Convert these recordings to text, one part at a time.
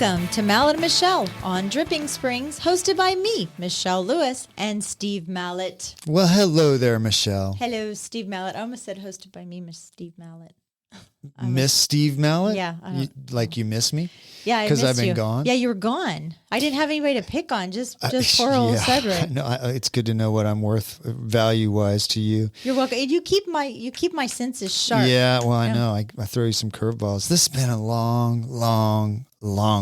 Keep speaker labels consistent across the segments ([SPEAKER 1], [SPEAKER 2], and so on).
[SPEAKER 1] Welcome to Mallett and Michelle on Dripping Springs, hosted by me, Michelle Lewis, and Steve Mallett.
[SPEAKER 2] Well, hello there, Michelle.
[SPEAKER 1] Hello, Steve Mallett. I almost said hosted by me, Miss Steve Mallett.
[SPEAKER 2] Miss Steve Mallett?
[SPEAKER 1] Yeah.
[SPEAKER 2] You miss me?
[SPEAKER 1] Yeah,
[SPEAKER 2] because I've been gone.
[SPEAKER 1] Yeah, you were gone. I didn't have anybody to pick on, just poor old Cedric.
[SPEAKER 2] No, it's good to know what I'm worth value-wise to you.
[SPEAKER 1] You're welcome. You keep my senses sharp.
[SPEAKER 2] Yeah, well, I know. I throw you some curveballs. This has been a long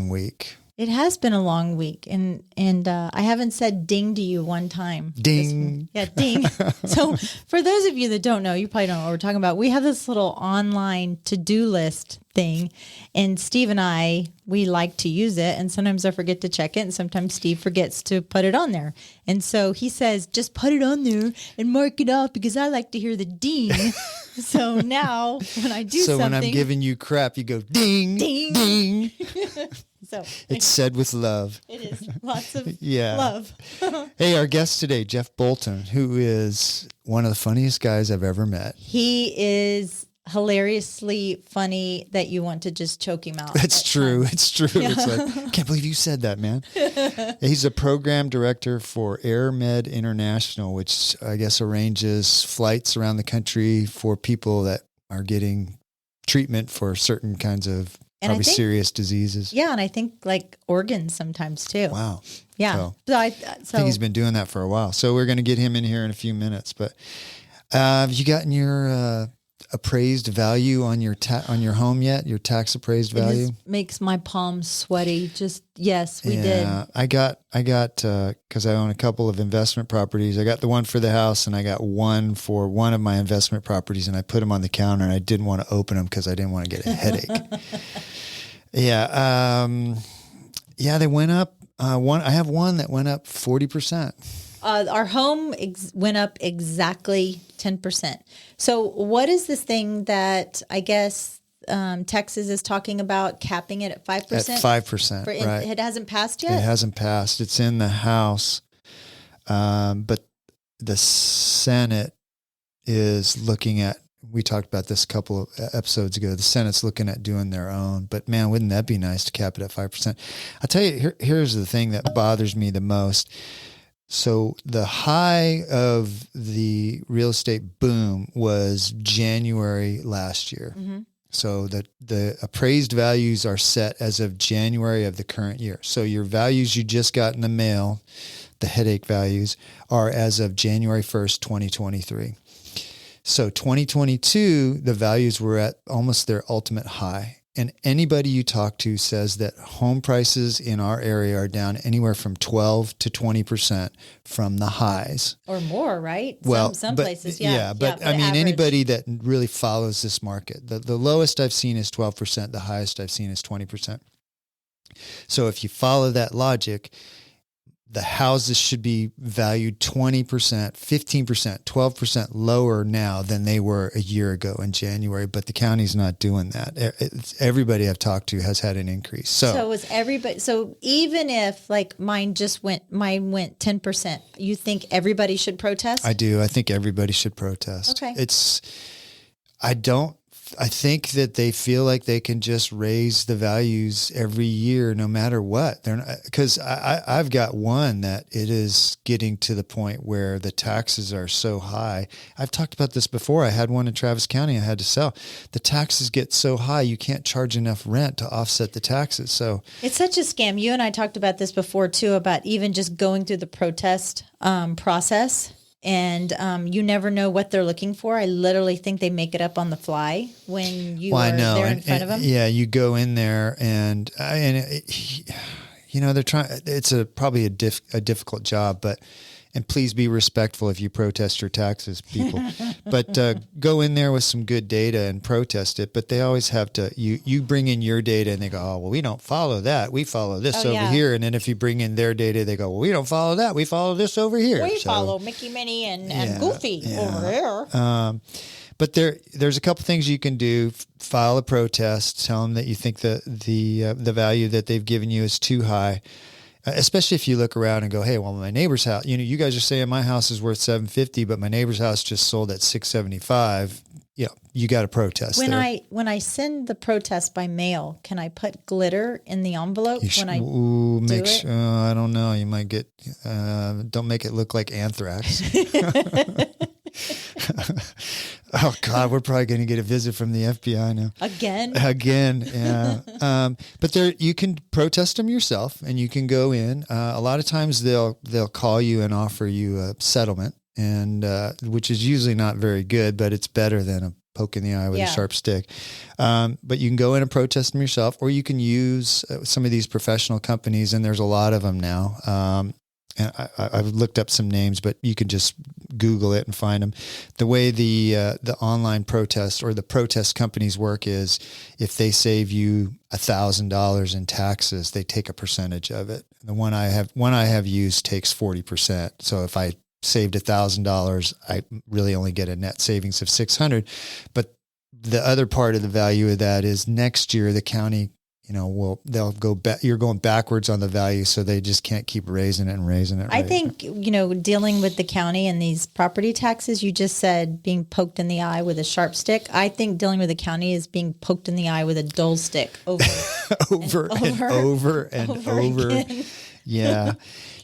[SPEAKER 2] week.
[SPEAKER 1] It has been a long week, and I haven't said ding to you one time.
[SPEAKER 2] Ding.
[SPEAKER 1] Yeah, ding. So for those of you that don't know, you probably don't know what we're talking about. We have this little online to-do list thing, and Steve and we like to use it, and sometimes I forget to check it, and sometimes Steve forgets to put it on there. And so he says, just put it on there and mark it off because I like to hear the ding. So now when I do something.
[SPEAKER 2] So when I'm giving you crap, you go ding,
[SPEAKER 1] ding,
[SPEAKER 2] ding.
[SPEAKER 1] So
[SPEAKER 2] it's said with love.
[SPEAKER 1] It is. Lots of
[SPEAKER 2] yeah.
[SPEAKER 1] love.
[SPEAKER 2] Hey, our guest today, Jeff Bolton, who is one of the funniest guys I've ever met.
[SPEAKER 1] He is hilariously funny that you want to just choke him out.
[SPEAKER 2] That's true.
[SPEAKER 1] Times.
[SPEAKER 2] It's true. Yeah. It's like, I can't believe you said that, man. He's a program director for AirMed International, which I guess arranges flights around the country for people that are getting treatment for certain kinds of probably serious diseases.
[SPEAKER 1] Yeah, and I think like organs sometimes too.
[SPEAKER 2] Wow.
[SPEAKER 1] Yeah.
[SPEAKER 2] So I think he's been doing that for a while. So we're going to get him in here in a few minutes. But have you gotten your appraised value on your home yet? Your tax appraised value?
[SPEAKER 1] It makes my palms sweaty. Just yes, we did.
[SPEAKER 2] I got because I own a couple of investment properties. I got the one for the house, and I got one for one of my investment properties, and I put them on the counter, and I didn't want to open them because I didn't want to get a headache. Yeah. They went up. I have one that went up 40%.
[SPEAKER 1] Our home went up exactly 10%. So what is this thing that I guess Texas is talking about capping it at 5%?
[SPEAKER 2] At 5%, right.
[SPEAKER 1] It hasn't passed yet?
[SPEAKER 2] It hasn't passed. It's in the House, but the Senate is looking at, we talked about this a couple of episodes ago, the Senate's looking at doing their own. But man, wouldn't that be nice to cap it at 5%? I'll tell you, here's the thing that bothers me the most. So the high of the real estate boom was January last year. Mm-hmm. So the appraised values are set as of January of the current year. So your values you just got in the mail, the headache values, are as of January 1st, 2023. So 2022, the values were at almost their ultimate high. And anybody you talk to says that home prices in our area are down anywhere from 12 to 20% from the highs.
[SPEAKER 1] Or more, right?
[SPEAKER 2] Well,
[SPEAKER 1] some places, yeah.
[SPEAKER 2] Yeah, but I mean, average. Anybody that really follows this market, the lowest I've seen is 12%. The highest I've seen is 20%. So if you follow that logic, the houses should be valued 20%, 15%, 12% lower now than they were a year ago in January, but the county's not doing that. Everybody I've talked to has had an increase. So
[SPEAKER 1] is everybody, so even if like mine went 10%, you think everybody should protest?
[SPEAKER 2] I do. I think everybody should protest.
[SPEAKER 1] Okay.
[SPEAKER 2] I think that they feel like they can just raise the values every year, no matter what. They're not, because I've got one that it is getting to the point where the taxes are so high. I've talked about this before. I had one in Travis County I had to sell. The taxes get so high, you can't charge enough rent to offset the taxes. So
[SPEAKER 1] it's such a scam. You and I talked about this before too, about even just going through the protest process. And you never know what they're looking for. I literally think they make it up on the fly when you are there in front of them.
[SPEAKER 2] Yeah, you go in there and they're trying. It's probably a difficult job, and please be respectful if you protest your taxes, people. But go in there with some good data and protest it. But they always have to. You bring in your data and they go, oh well, we don't follow that. We follow this over here. And then if you bring in their data, they go, well, we don't follow that. We follow this over here.
[SPEAKER 1] We follow Mickey, Minnie, and Goofy over here.
[SPEAKER 2] But there's a couple things you can do. File a protest. Tell them that you think the value that they've given you is too high. Especially if you look around and go, hey, well, my neighbor's house, you guys are saying my house is worth $750, but my neighbor's house just sold at $675. you got to protest there.
[SPEAKER 1] When I send the protest by mail, can I put glitter in the envelope when I do it?
[SPEAKER 2] I don't know. You might get, don't make it look like anthrax. Oh God, we're probably going to get a visit from the FBI now. Again. Yeah. But you can protest them yourself, and you can go in. A lot of times they'll call you and offer you a settlement, and which is usually not very good, but it's better than a poke in the eye with a sharp stick. But you can go in and protest them yourself, or you can use some of these professional companies, and there's a lot of them now. And I've looked up some names, but you can just Google it and find them. The way the online protest or the protest companies work is, if they save you $1,000 in taxes, they take a percentage of it. The one I have used takes 40%. So if I saved $1,000, I really only get a net savings of $600. But the other part of the value of that is next year the county, they'll go back. You're going backwards on the value, so they just can't keep raising it.
[SPEAKER 1] I think, dealing with the county and these property taxes, you just said being poked in the eye with a sharp stick. I think dealing with the county is being poked in the eye with a dull stick over and over. Again.
[SPEAKER 2] Yeah.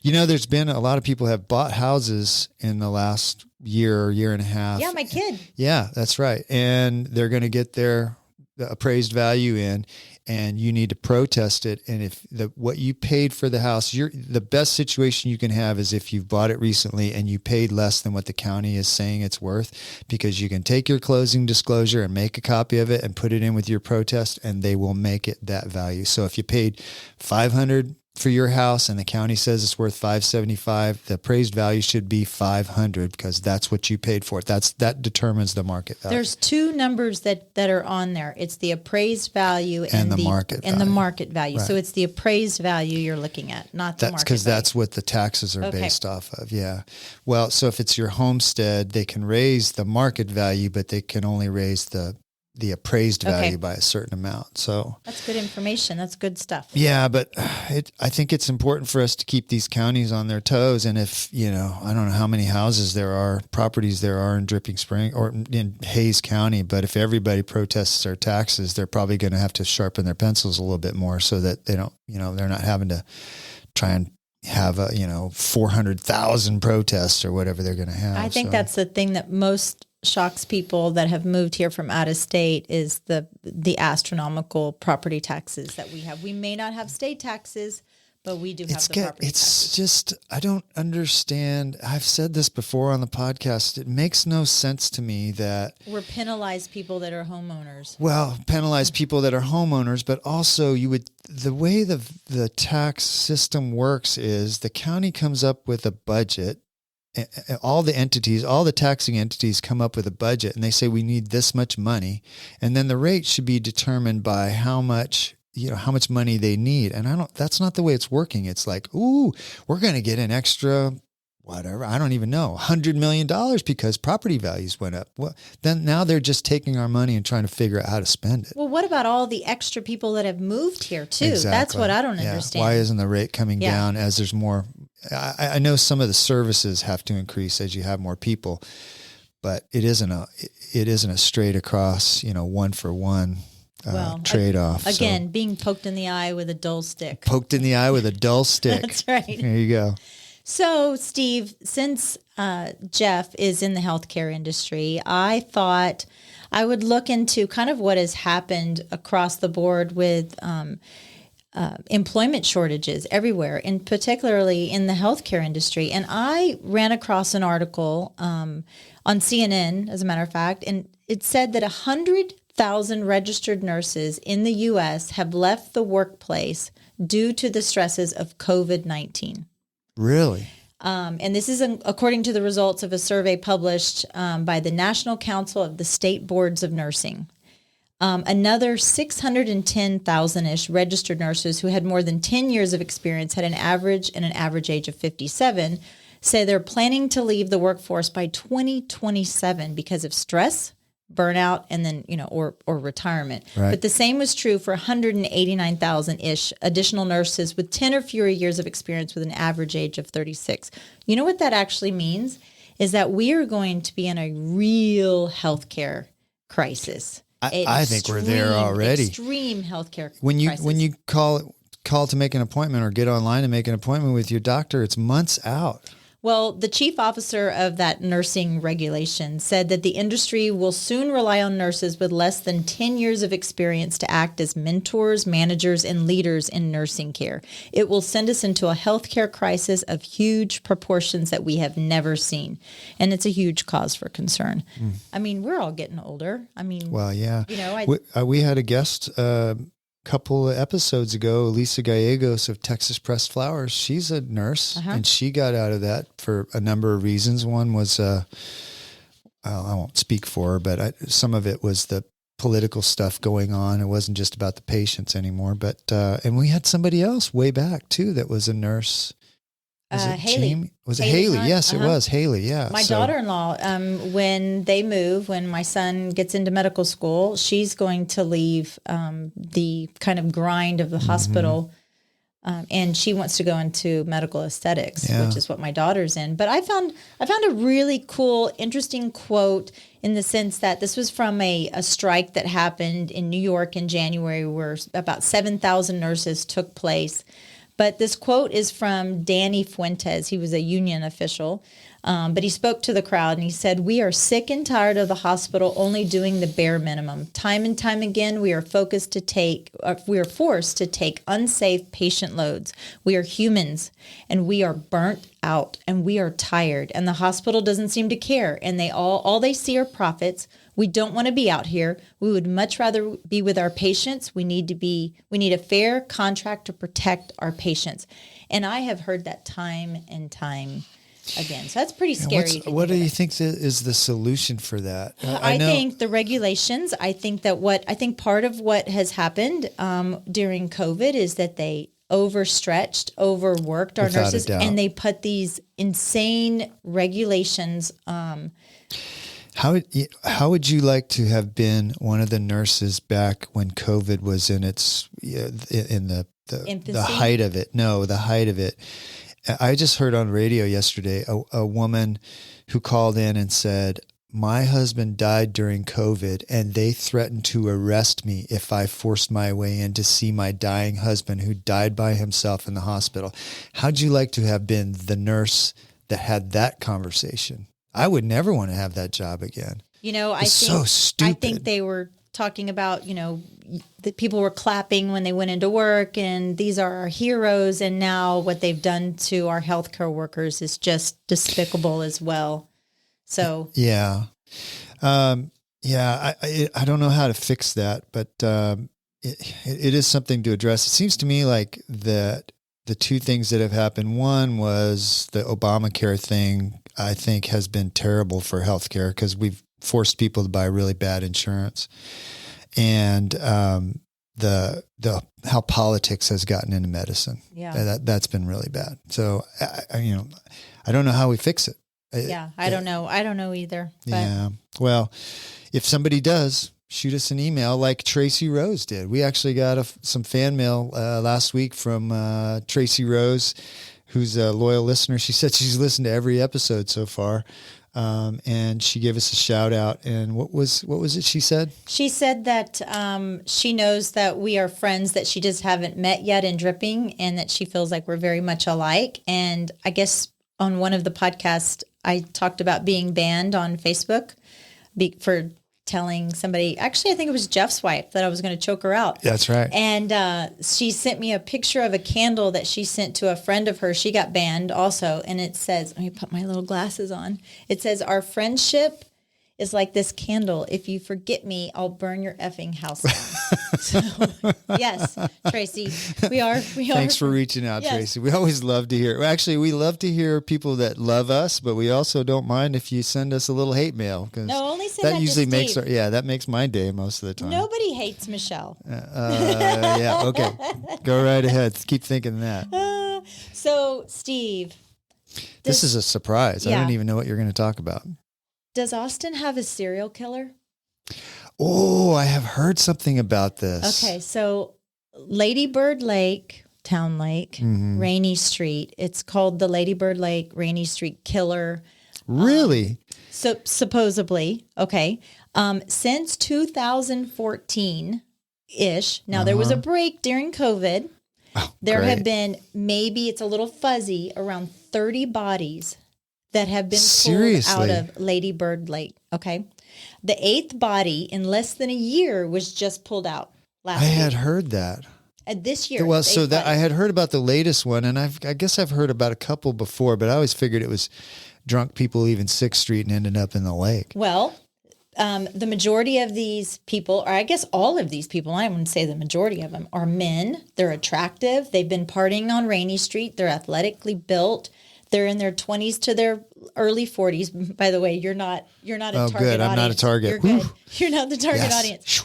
[SPEAKER 2] There's been a lot of people have bought houses in the last year and a half.
[SPEAKER 1] Yeah, my kid.
[SPEAKER 2] Yeah, that's right. And they're going to get their appraised value in, and you need to protest it. And if what you paid for the house, the best situation you can have is if you've bought it recently and you paid less than what the county is saying it's worth, because you can take your closing disclosure and make a copy of it and put it in with your protest, and they will make it that value. So if you paid $500 for your house and the county says it's worth $575, the appraised value should be $500, because that's what you paid for it. That determines the market value.
[SPEAKER 1] There's two numbers that are on there. It's the appraised value and the market value. And the market value. Right. So it's the appraised value you're looking at, not the market value. That's because
[SPEAKER 2] that's what the taxes are based off of. Yeah. Well, so if it's your homestead, they can raise the market value, but they can only raise the appraised value by a certain amount. So
[SPEAKER 1] that's good information. That's good stuff.
[SPEAKER 2] Yeah, but I think it's important for us to keep these counties on their toes. And if, I don't know how many properties there are in Dripping Spring or in Hayes County, but if everybody protests their taxes, they're probably going to have to sharpen their pencils a little bit more so that they don't, they're not having to try and have 400,000 protests or whatever they're going to have.
[SPEAKER 1] I think that's the thing that most shocks people that have moved here from out of state is the astronomical property taxes that we have. We may not have state taxes, but we do have the property taxes.
[SPEAKER 2] It's just, I don't understand. I've said this before on the podcast. It makes no sense to me that
[SPEAKER 1] we're penalize people that are homeowners.
[SPEAKER 2] Well, penalize people that are homeowners, but also the way the tax system works is the county comes up with a budget. All the taxing entities come up with a budget, and they say we need this much money, and then the rate should be determined by how much money they need. And that's not the way it's working. It's like, ooh, we're going to get an extra, whatever, I don't even know, $100 million because property values went up. Well, then now they're just taking our money and trying to figure out how to spend it.
[SPEAKER 1] Well, what about all the extra people that have moved here too?
[SPEAKER 2] Exactly.
[SPEAKER 1] That's what I don't understand.
[SPEAKER 2] Why isn't the rate coming down as there's more? I know some of the services have to increase as you have more people, but it isn't a straight across, one for one trade-off.
[SPEAKER 1] Again, being poked in the eye with a dull stick.
[SPEAKER 2] Poked in the eye with a dull stick.
[SPEAKER 1] That's right.
[SPEAKER 2] There you go.
[SPEAKER 1] So, Steve, since Jeff is in the healthcare industry, I thought I would look into kind of what has happened across the board with employment shortages everywhere, and particularly in the healthcare industry. And I ran across an article on CNN, as a matter of fact, and it said that 100,000 registered nurses in the U.S. have left the workplace due to the stresses of COVID-19.
[SPEAKER 2] Really?
[SPEAKER 1] And this is according to the results of a survey published by the National Council of the State Boards of Nursing. Another 610,000-ish registered nurses who had more than 10 years of experience had an average age of 57, say they're planning to leave the workforce by 2027 because of stress, burnout, and then, or retirement.
[SPEAKER 2] Right.
[SPEAKER 1] But the same was true for 189,000-ish additional nurses with 10 or fewer years of experience with an average age of 36. You know what that actually means? Is that we are going to be in a real healthcare crisis.
[SPEAKER 2] I think we're there already.
[SPEAKER 1] Extreme healthcare crisis.
[SPEAKER 2] When you call to make an appointment or get online and make an appointment with your doctor, it's months out.
[SPEAKER 1] Well, the chief officer of that nursing regulation said that the industry will soon rely on nurses with less than 10 years of experience to act as mentors, managers, and leaders in nursing care. It will send us into a healthcare crisis of huge proportions that we have never seen. And it's a huge cause for concern. I mean, we're all getting older. I mean,
[SPEAKER 2] well, yeah.
[SPEAKER 1] You know,
[SPEAKER 2] we had a guest couple of episodes ago, Lisa Gallegos of Texas Pressed Flowers. She's a nurse, and she got out of that for a number of reasons. One was, I won't speak for her, but some of it was the political stuff going on. It wasn't just about the patients anymore. But and we had somebody else way back too that was a nurse. Was it
[SPEAKER 1] Haley.
[SPEAKER 2] Jamie? Was it Haley?
[SPEAKER 1] Hunt?
[SPEAKER 2] Yes, it was Haley. Yeah.
[SPEAKER 1] My daughter-in-law, when my son gets into medical school, she's going to leave the kind of grind of the hospital, and she wants to go into medical aesthetics, which is what my daughter's in. But I found a really cool, interesting quote in the sense that this was from a strike that happened in New York in January, where about 7,000 nurses took place. But this quote is from Danny Fuentes. He was a union official, but he spoke to the crowd and he said, "We are sick and tired of the hospital only doing the bare minimum. Time and time again, we are forced to take unsafe patient loads. We are humans and we are burnt out and we are tired, and the hospital doesn't seem to care, and all they see are profits. We don't want to be out here. We would much rather be with our patients. We need a fair contract to protect our patients." And I have heard that time and time again. So that's pretty scary.
[SPEAKER 2] What do you think is the solution for that?
[SPEAKER 1] I think the regulations. I think part of what has happened during COVID is that they overstretched, overworked our
[SPEAKER 2] Without
[SPEAKER 1] nurses,
[SPEAKER 2] a doubt.
[SPEAKER 1] and they put these insane regulations.
[SPEAKER 2] How would you like to have been one of the nurses back when COVID was in its in the
[SPEAKER 1] Infancy?
[SPEAKER 2] the height of it? No, the height of it. I just heard on radio yesterday a woman who called in and said, "My husband died during COVID, and they threatened to arrest me if I forced my way in to see my dying husband who died by himself in the hospital." How'd you like to have been the nurse that had that conversation? I would never want to have that job again.
[SPEAKER 1] So stupid. I think they were talking about, that people were clapping when they went into work, and these are our heroes. And now what they've done to our healthcare workers is just despicable as well. So
[SPEAKER 2] yeah. I don't know how to fix that, but it is something to address. It seems to me like that the two things that have happened. One was the Obamacare thing, I think, has been terrible for healthcare because we've forced people to buy really bad insurance, and the how politics has gotten into medicine. Yeah, that's been really bad. So I don't know how we fix it.
[SPEAKER 1] I don't know. I don't know either. But.
[SPEAKER 2] Yeah. Well, if somebody does, shoot us an email like Tracy Rose did. We actually got some fan mail last week from Tracy Rose, who's a loyal listener. She said she's listened to every episode so far, and she gave us a shout out. And what was it she said? She
[SPEAKER 1] said that she knows that we are friends that she just haven't met yet in Dripping, and that she feels like we're very much alike. And I guess on one of the podcasts, I talked about being banned on Facebook for telling somebody, actually, I think it was Jeff's wife, that I was going to choke her out.
[SPEAKER 2] That's right.
[SPEAKER 1] And she sent me a picture of a candle that she sent to a friend of hers. She got banned also. And it says, let me put my little glasses on. It says, "Our friendship is like this candle. If you forget me, I'll burn your effing house down." So, yes, Tracy, we are.
[SPEAKER 2] Thanks for reaching out,
[SPEAKER 1] yes.
[SPEAKER 2] Tracy. We always love to hear. Actually, we love to hear people that love us, but we also don't mind if you send us a little hate mail, because
[SPEAKER 1] only send that
[SPEAKER 2] usually
[SPEAKER 1] to
[SPEAKER 2] makes
[SPEAKER 1] Steve.
[SPEAKER 2] That makes my day most of the time.
[SPEAKER 1] Nobody hates Michelle.
[SPEAKER 2] Yeah. Okay. Go right ahead. Keep thinking that.
[SPEAKER 1] So, Steve,
[SPEAKER 2] this is a surprise.
[SPEAKER 1] Yeah.
[SPEAKER 2] I don't even know what you're going to talk about.
[SPEAKER 1] Does Austin have a serial killer?
[SPEAKER 2] Oh, I have heard something about this.
[SPEAKER 1] Okay, so Lady Bird Lake, Town Lake, Rainy Street. It's called the Lady Bird Lake Rainy Street Killer.
[SPEAKER 2] Really?
[SPEAKER 1] So supposedly, okay. Since 2014-ish, now there was a break during COVID.
[SPEAKER 2] Oh,
[SPEAKER 1] there
[SPEAKER 2] great.
[SPEAKER 1] have been, maybe it's a little fuzzy, around 30 bodies that have been pulled out of Lady Bird Lake. Okay. The 8th body in less than a year was just pulled out last
[SPEAKER 2] I
[SPEAKER 1] week.
[SPEAKER 2] had heard that.
[SPEAKER 1] This year.
[SPEAKER 2] Well, so that I had heard about the latest one, and I guess I've heard about a couple before, but I always figured it was drunk people leaving 6th Street and ended up in the lake.
[SPEAKER 1] Well, the majority of these people, or I guess all of these people, I wouldn't say the majority of them, are men. They're attractive. They've been partying on Rainy Street. They're athletically built. They're in their 20s to their early 40s. By the way, you're not a target audience.
[SPEAKER 2] Good. I'm not a target.
[SPEAKER 1] You're good. You're not the target audience.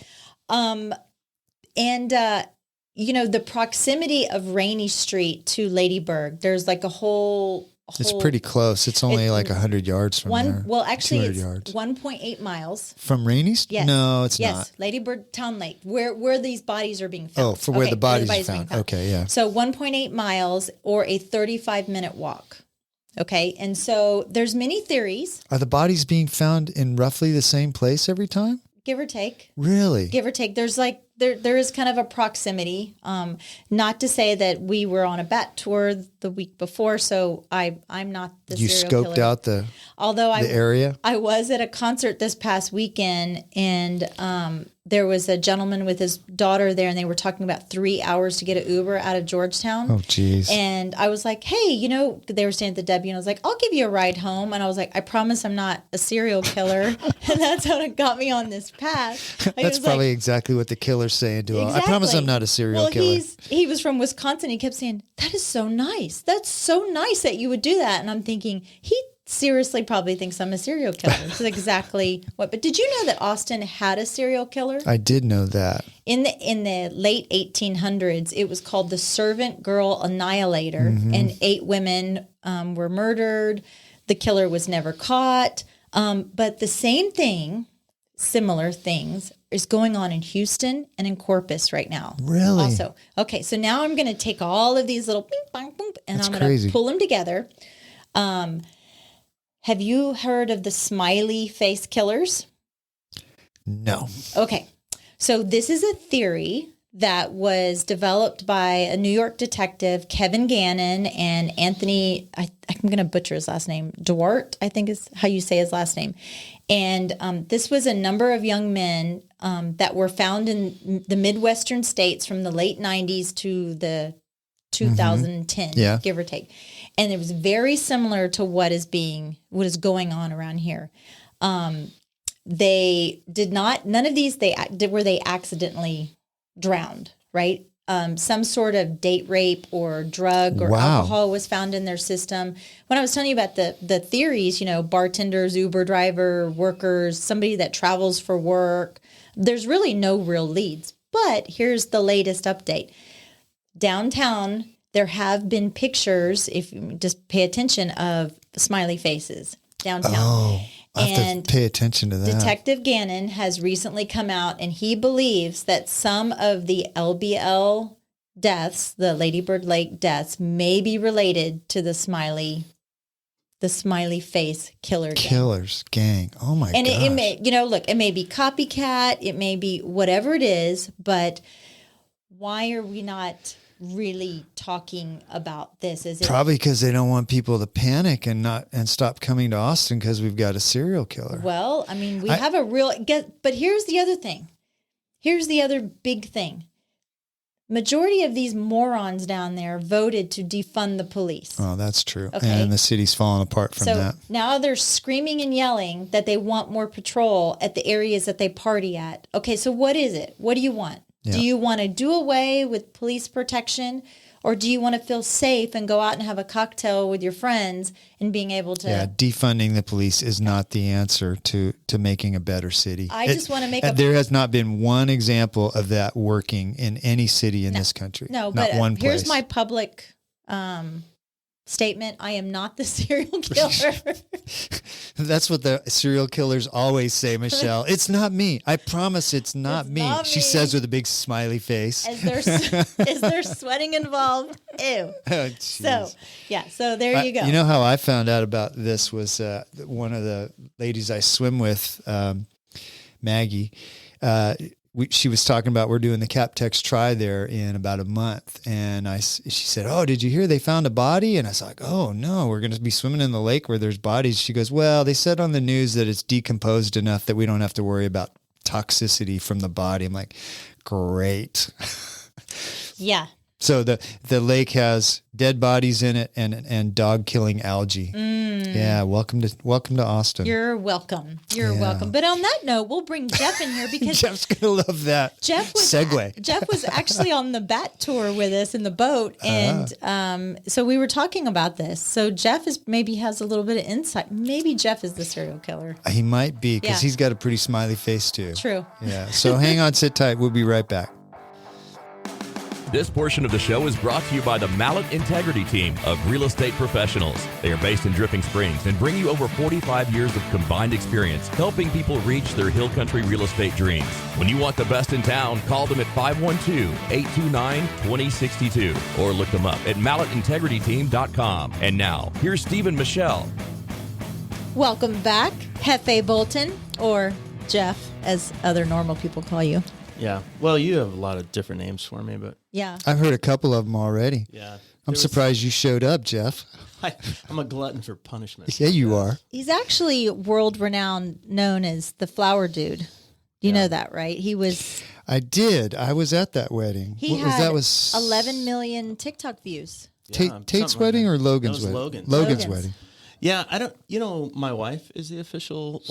[SPEAKER 1] The proximity of Rainy Street to Ladybird, there's like a whole.
[SPEAKER 2] It's pretty close. It's only like 100 yards from there.
[SPEAKER 1] Well, actually, it's
[SPEAKER 2] yards.
[SPEAKER 1] 1.8 miles.
[SPEAKER 2] From Rainey's?
[SPEAKER 1] Yes.
[SPEAKER 2] No, it's not.
[SPEAKER 1] Yes, Ladybird Town Lake, where these bodies are being found.
[SPEAKER 2] Oh, for where the bodies are found. Okay, yeah.
[SPEAKER 1] So 1.8 miles or a 35-minute walk. Okay, and so there's many theories.
[SPEAKER 2] Are the bodies being found in roughly the same place every time?
[SPEAKER 1] Give or take.
[SPEAKER 2] Really?
[SPEAKER 1] Give or take. There's like there is kind of a proximity. Not to say that we were on a bat tour the week before, so I'm not the serial killer.
[SPEAKER 2] You scoped out the area?
[SPEAKER 1] I was at a concert this past weekend, and there was a gentleman with his daughter there, and they were talking about 3 hours to get an Uber out of Georgetown.
[SPEAKER 2] Oh, geez.
[SPEAKER 1] And I was like, hey, they were staying at the W, and I was like, I'll give you a ride home. And I was like, I promise I'm not a serial killer. And that's how it got me on this path.
[SPEAKER 2] That's probably exactly what the killer's saying to him. I promise I'm not a serial killer.
[SPEAKER 1] He was from Wisconsin. He kept saying, that is so nice. That's so nice that you would do that. And I'm thinking, he seriously probably thinks I'm a serial killer. That's exactly what. But did you know that Austin had a serial killer?
[SPEAKER 2] I did know that.
[SPEAKER 1] In the late 1800s, it was called the Servant Girl Annihilator, and 8 women were murdered. The killer was never caught. But the same thing, similar things, is going on in Houston and in Corpus right now.
[SPEAKER 2] Really?
[SPEAKER 1] Also, okay. So now I'm going to take all of these little bing, bang, boom, and I'm going to pull them together. Have you heard of the smiley face killers?
[SPEAKER 2] No.
[SPEAKER 1] Okay. So this is a theory that was developed by a New York detective, Kevin Gannon, and Anthony, I'm going to butcher his last name, Duarte, I think is how you say his last name. And this was a number of young men that were found in the Midwestern states from the late 90s to the 2010, give or take. And it was very similar to what is going on around here. They did not, none of these were they accidentally drowned, right? Some sort of date rape or drug or alcohol was found in their system. When I was telling you about the theories, bartenders, Uber driver, workers, somebody that travels for work, there's really no real leads. But here's the latest update. Downtown, there have been pictures, if you just pay attention, of smiley faces downtown.
[SPEAKER 2] Oh, I have to pay attention to that.
[SPEAKER 1] Detective Gannon has recently come out, and he believes that some of the LBL deaths, the Ladybird Lake deaths, may be related to the smiley face killers gang. Oh my god! And it may, look, it may be copycat, it may be whatever it is, but why are we not really talking about this? Is it
[SPEAKER 2] probably because they don't want people to panic and stop coming to Austin because we've got a serial killer?
[SPEAKER 1] Well, I mean, we have a real but here's the other thing. Here's the other big thing. Majority of these morons down there voted to defund the police.
[SPEAKER 2] Oh, that's true.
[SPEAKER 1] Okay.
[SPEAKER 2] And the city's falling apart from that.
[SPEAKER 1] So now they're screaming and yelling that they want more patrol at the areas that they party at. Okay, so what is it? What do you want? Yeah. Do you want to do away with police protection, or do you want to feel safe and go out and have a cocktail with your friends and being able to...
[SPEAKER 2] Yeah, defunding the police is not the answer to making a better city.
[SPEAKER 1] I just want to make
[SPEAKER 2] There has not been one example of that working in any city in this country.
[SPEAKER 1] No,
[SPEAKER 2] not
[SPEAKER 1] but
[SPEAKER 2] one place.
[SPEAKER 1] Here's my public statement. I am not the serial killer.
[SPEAKER 2] That's what the serial killers always say, Michelle. It's not me. I promise it's not me. She says with a big smiley face.
[SPEAKER 1] Is there sweating involved? Ew.
[SPEAKER 2] Oh,
[SPEAKER 1] so there you go.
[SPEAKER 2] You know how I found out about this was one of the ladies I swim with Maggie, she was talking about we're doing the CapTex try there in about a month. And she said, oh, did you hear they found a body? And I was like, oh, no, we're going to be swimming in the lake where there's bodies. She goes, well, they said on the news that it's decomposed enough that we don't have to worry about toxicity from the body. I'm like, great.
[SPEAKER 1] Yeah.
[SPEAKER 2] So the lake has dead bodies in it and dog killing algae. Yeah, welcome to Austin.
[SPEAKER 1] You're welcome. You're welcome. But on that note, we'll bring Jeff in here because
[SPEAKER 2] Jeff's gonna love that.
[SPEAKER 1] Jeff was actually on the bat tour with us in the boat, and so we were talking about this. So Jeff maybe has a little bit of insight. Maybe Jeff is the serial killer.
[SPEAKER 2] He might be because he's got a pretty smiley face too.
[SPEAKER 1] True.
[SPEAKER 2] Yeah. So hang on, sit tight. We'll be right back.
[SPEAKER 3] This portion of the show is brought to you by the Mallett Integrity Team of real estate professionals. They are based in Dripping Springs and bring you over 45 years of combined experience helping people reach their hill country real estate dreams. When you want the best in town, call them at 512-829-2062 or look them up at mallettintegrityteam.com. And now, here's Steve and Michelle.
[SPEAKER 1] Welcome back, Hefe Bolton, or Jeff, as other normal people call you.
[SPEAKER 4] Yeah. Well, you have a lot of different names for me, but
[SPEAKER 1] Yeah.
[SPEAKER 2] I've heard a couple of them already.
[SPEAKER 4] yeah.
[SPEAKER 2] I'm surprised you showed up, Jeff.
[SPEAKER 4] I'm a glutton for punishment.
[SPEAKER 2] Yeah, you are.
[SPEAKER 1] He's actually world renowned, known as the Flower Dude. You know that, right? He was.
[SPEAKER 2] I did. I was at that wedding.
[SPEAKER 1] He
[SPEAKER 2] What
[SPEAKER 1] had
[SPEAKER 2] was
[SPEAKER 1] 11 million TikTok views.
[SPEAKER 4] Yeah,
[SPEAKER 2] Tate's
[SPEAKER 4] something like
[SPEAKER 2] wedding
[SPEAKER 4] that.
[SPEAKER 2] or Logan's
[SPEAKER 4] That was
[SPEAKER 2] wedding?
[SPEAKER 4] Logan's.
[SPEAKER 2] Logan's wedding.
[SPEAKER 4] Yeah, I don't. My wife is the official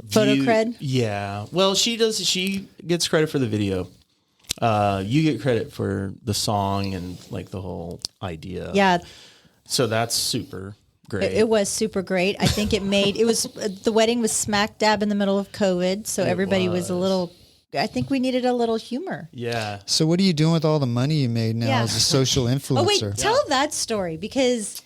[SPEAKER 1] Photo cred?
[SPEAKER 4] Yeah. Well, she does. She gets credit for the video. You get credit for the song and the whole idea.
[SPEAKER 1] Yeah.
[SPEAKER 4] So that's super great.
[SPEAKER 1] It was super great. I think the wedding was smack dab in the middle of COVID. So everybody was a little, I think we needed a little humor.
[SPEAKER 4] Yeah.
[SPEAKER 2] So what are you doing with all the money you made now as a social influencer?
[SPEAKER 1] Oh, wait, tell that story because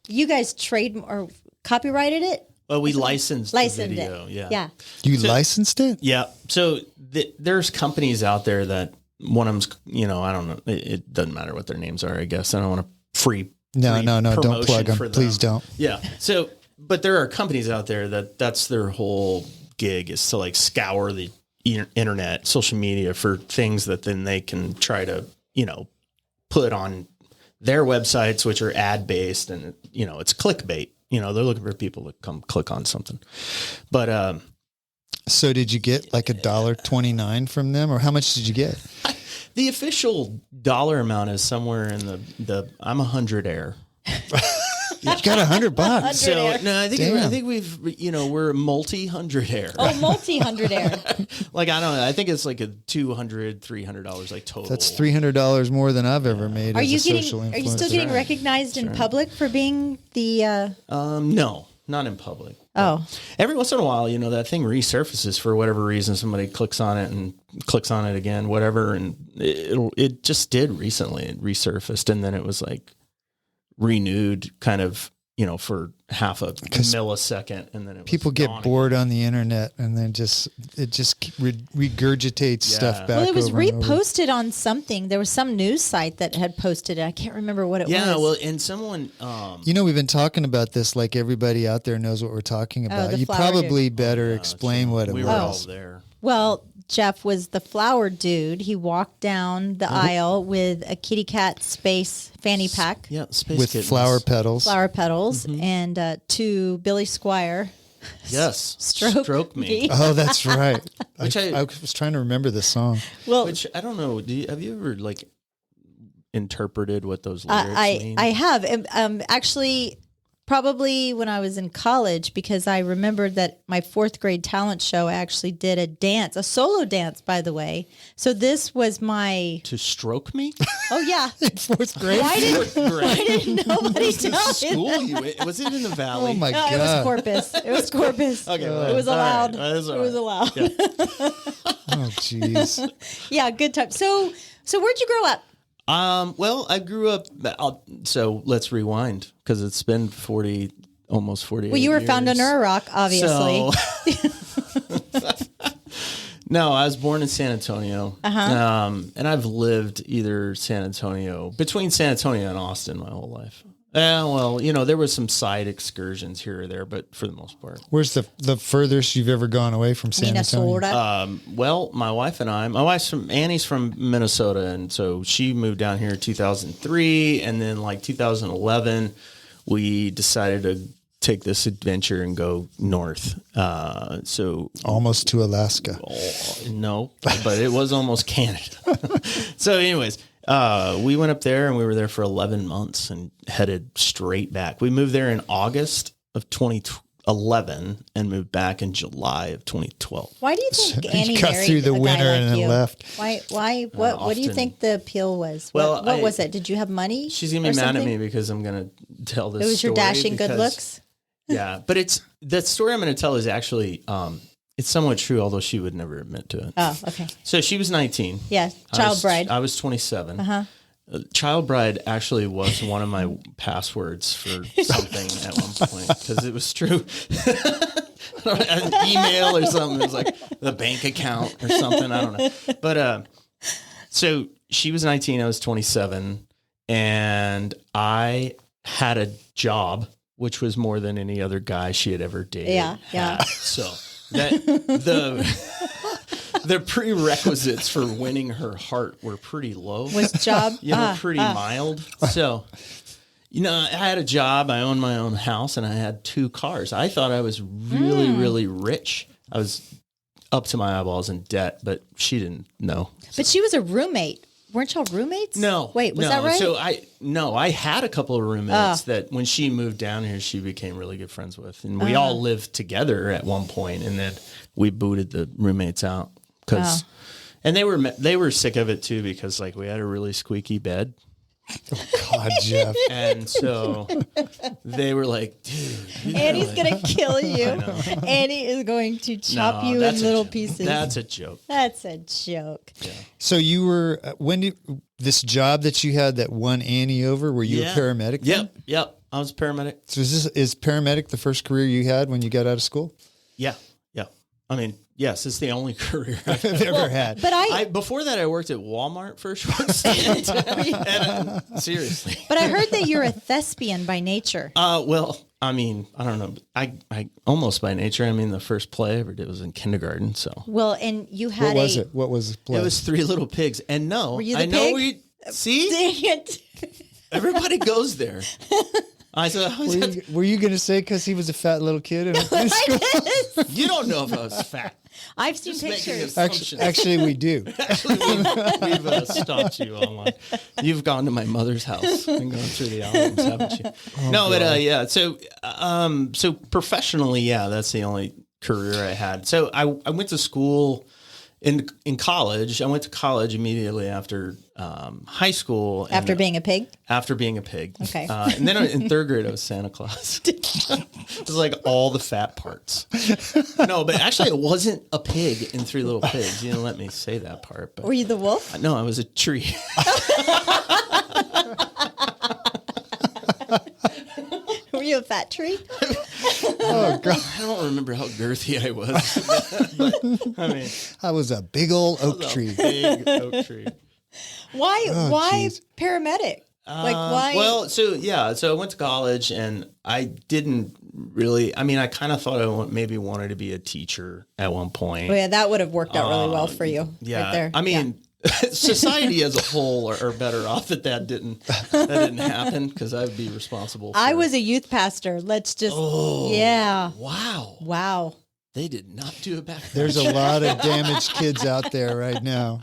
[SPEAKER 1] you guys or copyrighted it.
[SPEAKER 4] Well, we licensed the video.
[SPEAKER 1] it.
[SPEAKER 4] Yeah.
[SPEAKER 2] You licensed it?
[SPEAKER 4] Yeah. So there's companies out there that one of them's, I don't know. It doesn't matter what their names are, I guess. I don't want to free
[SPEAKER 2] No, don't
[SPEAKER 4] promotion
[SPEAKER 2] plug them.
[SPEAKER 4] for them.
[SPEAKER 2] Please don't.
[SPEAKER 4] Yeah. So, but there are companies out there that's their whole gig is to scour the internet, social media for things that then they can try to, put on their websites, which are ad based and, it's clickbait. They're looking for people to come click on something. But,
[SPEAKER 2] so did you get $1.29 from them or how much did you get?
[SPEAKER 4] The official dollar amount is somewhere in I'm 100 air.
[SPEAKER 2] You got $100.
[SPEAKER 4] So no, I think we've we're multi-hundred air.
[SPEAKER 1] Oh, multi-hundred air.
[SPEAKER 4] I don't know. I think it's a $200, $300 total.
[SPEAKER 2] That's $300 more than I've ever made.
[SPEAKER 1] Are
[SPEAKER 2] as
[SPEAKER 1] you
[SPEAKER 2] a social influencer.
[SPEAKER 1] Are you still getting recognized in public for being the?
[SPEAKER 4] No, not in public.
[SPEAKER 1] Oh,
[SPEAKER 4] every once in a while, that thing resurfaces for whatever reason. Somebody clicks on it and clicks on it again, whatever, and it just did recently. It resurfaced, and then it was renewed, kind of, for half a millisecond, and then it was
[SPEAKER 2] people get
[SPEAKER 4] gone
[SPEAKER 2] bored
[SPEAKER 4] again.
[SPEAKER 2] on the internet, and then it just regurgitates stuff back.
[SPEAKER 1] well, it was
[SPEAKER 2] over and over.
[SPEAKER 1] reposted on something. There was some news site that had posted it. I can't remember what it was.
[SPEAKER 4] Yeah, well, and someone,
[SPEAKER 2] we've been talking about this like everybody out there knows what we're talking about.
[SPEAKER 1] the
[SPEAKER 2] You
[SPEAKER 1] flower
[SPEAKER 2] probably better explain what it
[SPEAKER 4] we
[SPEAKER 2] was.
[SPEAKER 4] were all there.
[SPEAKER 1] Well, Jeff was the flower dude. He walked down the aisle with a kitty cat space fanny pack.
[SPEAKER 4] Yeah, space
[SPEAKER 2] with
[SPEAKER 4] kittens.
[SPEAKER 2] flower petals.
[SPEAKER 1] Flower petals and to Billy Squire.
[SPEAKER 4] Yes,
[SPEAKER 1] Stroke me.
[SPEAKER 2] Oh, that's right.
[SPEAKER 4] Which
[SPEAKER 2] I was trying to remember the song.
[SPEAKER 1] Well,
[SPEAKER 4] Which I don't know. Have you ever interpreted what those lyrics mean?
[SPEAKER 1] I have actually probably when I was in college because I remembered that my 4th grade talent show I actually did a solo dance, by the way. So this was my
[SPEAKER 4] To stroke me?
[SPEAKER 1] oh yeah.
[SPEAKER 2] 4th grade.
[SPEAKER 1] Why didn't nobody tell me?
[SPEAKER 4] School you went? Was it in the valley?
[SPEAKER 2] Oh my
[SPEAKER 1] No,
[SPEAKER 2] God.
[SPEAKER 1] it was Corpus. It was Corpus.
[SPEAKER 4] Okay,
[SPEAKER 1] it was allowed.
[SPEAKER 4] All right. That's all
[SPEAKER 1] It was
[SPEAKER 4] right.
[SPEAKER 1] allowed.
[SPEAKER 4] Yeah.
[SPEAKER 2] Oh, jeez.
[SPEAKER 1] Yeah, good time. So where'd you grow up?
[SPEAKER 4] Well, I grew up. So let's rewind because it's been almost 40.
[SPEAKER 1] Well, you were found under a rock, obviously.
[SPEAKER 4] No, I was born in San Antonio, and I've lived between San Antonio and Austin my whole life. Well, there was some side excursions here or there, but for the most part.
[SPEAKER 2] Where's the furthest you've ever gone away from San Antonio?
[SPEAKER 1] Minnesota.
[SPEAKER 4] Well, my wife's Annie's from Minnesota, and so she moved down here in 2003, and then like 2011, we decided to take this adventure and go north. So
[SPEAKER 2] Almost to Alaska.
[SPEAKER 4] no, but it was almost Canada. So anyways, we went up there and we were there for 11 months and headed straight back. We moved there in August of 2011 and moved back in July of 2012.
[SPEAKER 1] Why do you think
[SPEAKER 2] You
[SPEAKER 1] Annie
[SPEAKER 2] got
[SPEAKER 1] married
[SPEAKER 2] through the
[SPEAKER 1] a
[SPEAKER 2] winter
[SPEAKER 1] guy
[SPEAKER 2] and
[SPEAKER 1] like
[SPEAKER 2] then
[SPEAKER 1] you?
[SPEAKER 2] left.
[SPEAKER 1] Why? What do you
[SPEAKER 4] often.
[SPEAKER 1] think the appeal was?
[SPEAKER 4] Well,
[SPEAKER 1] What was it? Did you have money?
[SPEAKER 4] She's going to
[SPEAKER 1] or
[SPEAKER 4] be mad at
[SPEAKER 1] something?
[SPEAKER 4] me because I'm going to tell this
[SPEAKER 1] It was your
[SPEAKER 4] story
[SPEAKER 1] dashing good
[SPEAKER 4] because-
[SPEAKER 1] looks.
[SPEAKER 4] Yeah, but the story I'm going to tell is actually, it's somewhat true, although she would never admit to it.
[SPEAKER 1] Oh, okay.
[SPEAKER 4] So she was 19.
[SPEAKER 1] Yeah, child bride.
[SPEAKER 4] I was 27.
[SPEAKER 1] Uh-huh.
[SPEAKER 4] Child bride actually was one of my passwords for something at one point because it was true. An email or something. It was like the bank account or something. I don't know. But so she was 19. I was 27. And I had a job, which was more than any other guy she had ever dated.
[SPEAKER 1] Yeah.
[SPEAKER 4] had. So that the prerequisites for winning her heart were pretty low.
[SPEAKER 1] Was job
[SPEAKER 4] Pretty mild. So, I had a job. I owned my own house, and I had 2 cars. I thought I was really, really rich. I was up to my eyeballs in debt, but she didn't know.
[SPEAKER 1] But she was a roommate. Weren't y'all roommates?
[SPEAKER 4] No.
[SPEAKER 1] Wait, was
[SPEAKER 4] no.
[SPEAKER 1] that right?
[SPEAKER 4] So I had a couple of roommates that when she moved down here, she became really good friends with. And we all lived together at one point, and then we booted the roommates out. And they were sick of it too, because like we had a really squeaky bed.
[SPEAKER 2] God, Jeff.
[SPEAKER 4] And so they were like, dude.
[SPEAKER 1] Annie's going to kill you. Annie is going to chop you in little pieces.
[SPEAKER 4] That's a joke.
[SPEAKER 1] That's a joke.
[SPEAKER 4] Yeah.
[SPEAKER 2] So you were, this job that you had that won Annie over, were you a paramedic? then?
[SPEAKER 4] Yep. I was a paramedic.
[SPEAKER 2] So is paramedic the first career you had when you got out of school?
[SPEAKER 4] Yeah. I mean, yes, it's the only career I've
[SPEAKER 2] Ever had.
[SPEAKER 1] But
[SPEAKER 4] before that, I worked at Walmart for a short stint. Seriously.
[SPEAKER 1] But I heard that you're a thespian by nature.
[SPEAKER 4] Well, I mean, I don't know. I almost by nature. I mean, the first play I ever did was in kindergarten. So
[SPEAKER 1] Well, and you had
[SPEAKER 2] What was it? What was the play?
[SPEAKER 4] it was Three Little Pigs. And no,
[SPEAKER 1] Were you the
[SPEAKER 4] I know
[SPEAKER 1] pig?
[SPEAKER 4] see,
[SPEAKER 1] Dang it.
[SPEAKER 4] everybody goes there. I said,
[SPEAKER 2] Were you going to say because he was a fat little kid? In high school?
[SPEAKER 4] you don't know if I was fat.
[SPEAKER 1] I've seen
[SPEAKER 4] Just making
[SPEAKER 1] pictures.
[SPEAKER 4] assumptions.
[SPEAKER 2] Actually, we do.
[SPEAKER 4] Actually, we've stalked you online. You've gone to my mother's house and gone through the albums, haven't you? No, but yeah. So professionally, yeah, that's the only career I had. So I went to school in college. I went to college immediately after high school.
[SPEAKER 1] After being a pig?
[SPEAKER 4] After being a pig.
[SPEAKER 1] Okay.
[SPEAKER 4] And then in 3rd grade, I was Santa Claus. It was like all the fat parts. No, but actually, it wasn't a pig in Three Little Pigs. You didn't let me say that part. But
[SPEAKER 1] Were you the wolf?
[SPEAKER 4] no, I was a tree.
[SPEAKER 1] Were you a fat tree?
[SPEAKER 2] Oh, God.
[SPEAKER 4] I don't remember how girthy I was. But, I mean,
[SPEAKER 2] I was a big old oak tree.
[SPEAKER 4] big oak tree.
[SPEAKER 1] Why
[SPEAKER 2] jeez.
[SPEAKER 1] paramedic? Like why?
[SPEAKER 4] Well, so I went to college and I didn't really, I mean, I kind of thought I maybe wanted to be a teacher at one point.
[SPEAKER 1] Oh, yeah, that would have worked out really well for you.
[SPEAKER 4] Yeah.
[SPEAKER 1] Right there.
[SPEAKER 4] I mean, society as a whole are better off that didn't happen because I would be responsible.
[SPEAKER 1] I was a youth pastor. Let's just, yeah.
[SPEAKER 4] Wow. They did not do it back then.
[SPEAKER 2] There's a lot of damaged kids out there right now.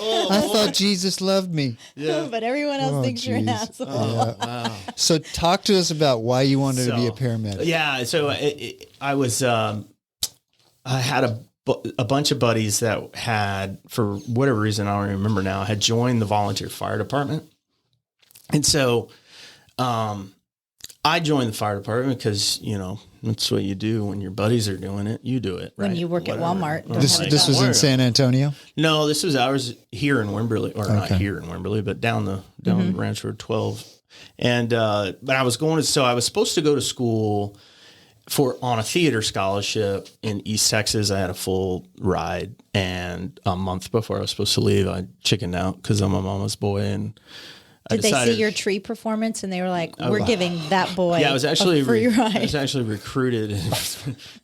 [SPEAKER 2] I thought Jesus loved me.
[SPEAKER 4] Yeah.
[SPEAKER 1] But everyone else thinks you're an
[SPEAKER 2] geez.
[SPEAKER 1] asshole.
[SPEAKER 4] Wow.
[SPEAKER 2] So talk to us about why you wanted to be a paramedic.
[SPEAKER 4] Yeah. So I was, I had a bunch of buddies that had, for whatever reason, I don't remember now, had joined the volunteer fire department. And so, I joined the fire department because, that's what you do when your buddies are doing it. You do it, right?
[SPEAKER 1] When you work at Walmart.
[SPEAKER 2] This was in San Antonio?
[SPEAKER 4] No, this was ours here in Wimberley, or not here in Wimberley, but down Ranch Road 12. And but I was I was supposed to go to school on a theater scholarship in East Texas. I had a full ride, and a month before I was supposed to leave, I chickened out because I'm a mama's boy, and
[SPEAKER 1] Did they see your tree performance and they were like, we're giving that boy
[SPEAKER 4] I was actually
[SPEAKER 1] a free ride?
[SPEAKER 4] I was actually recruited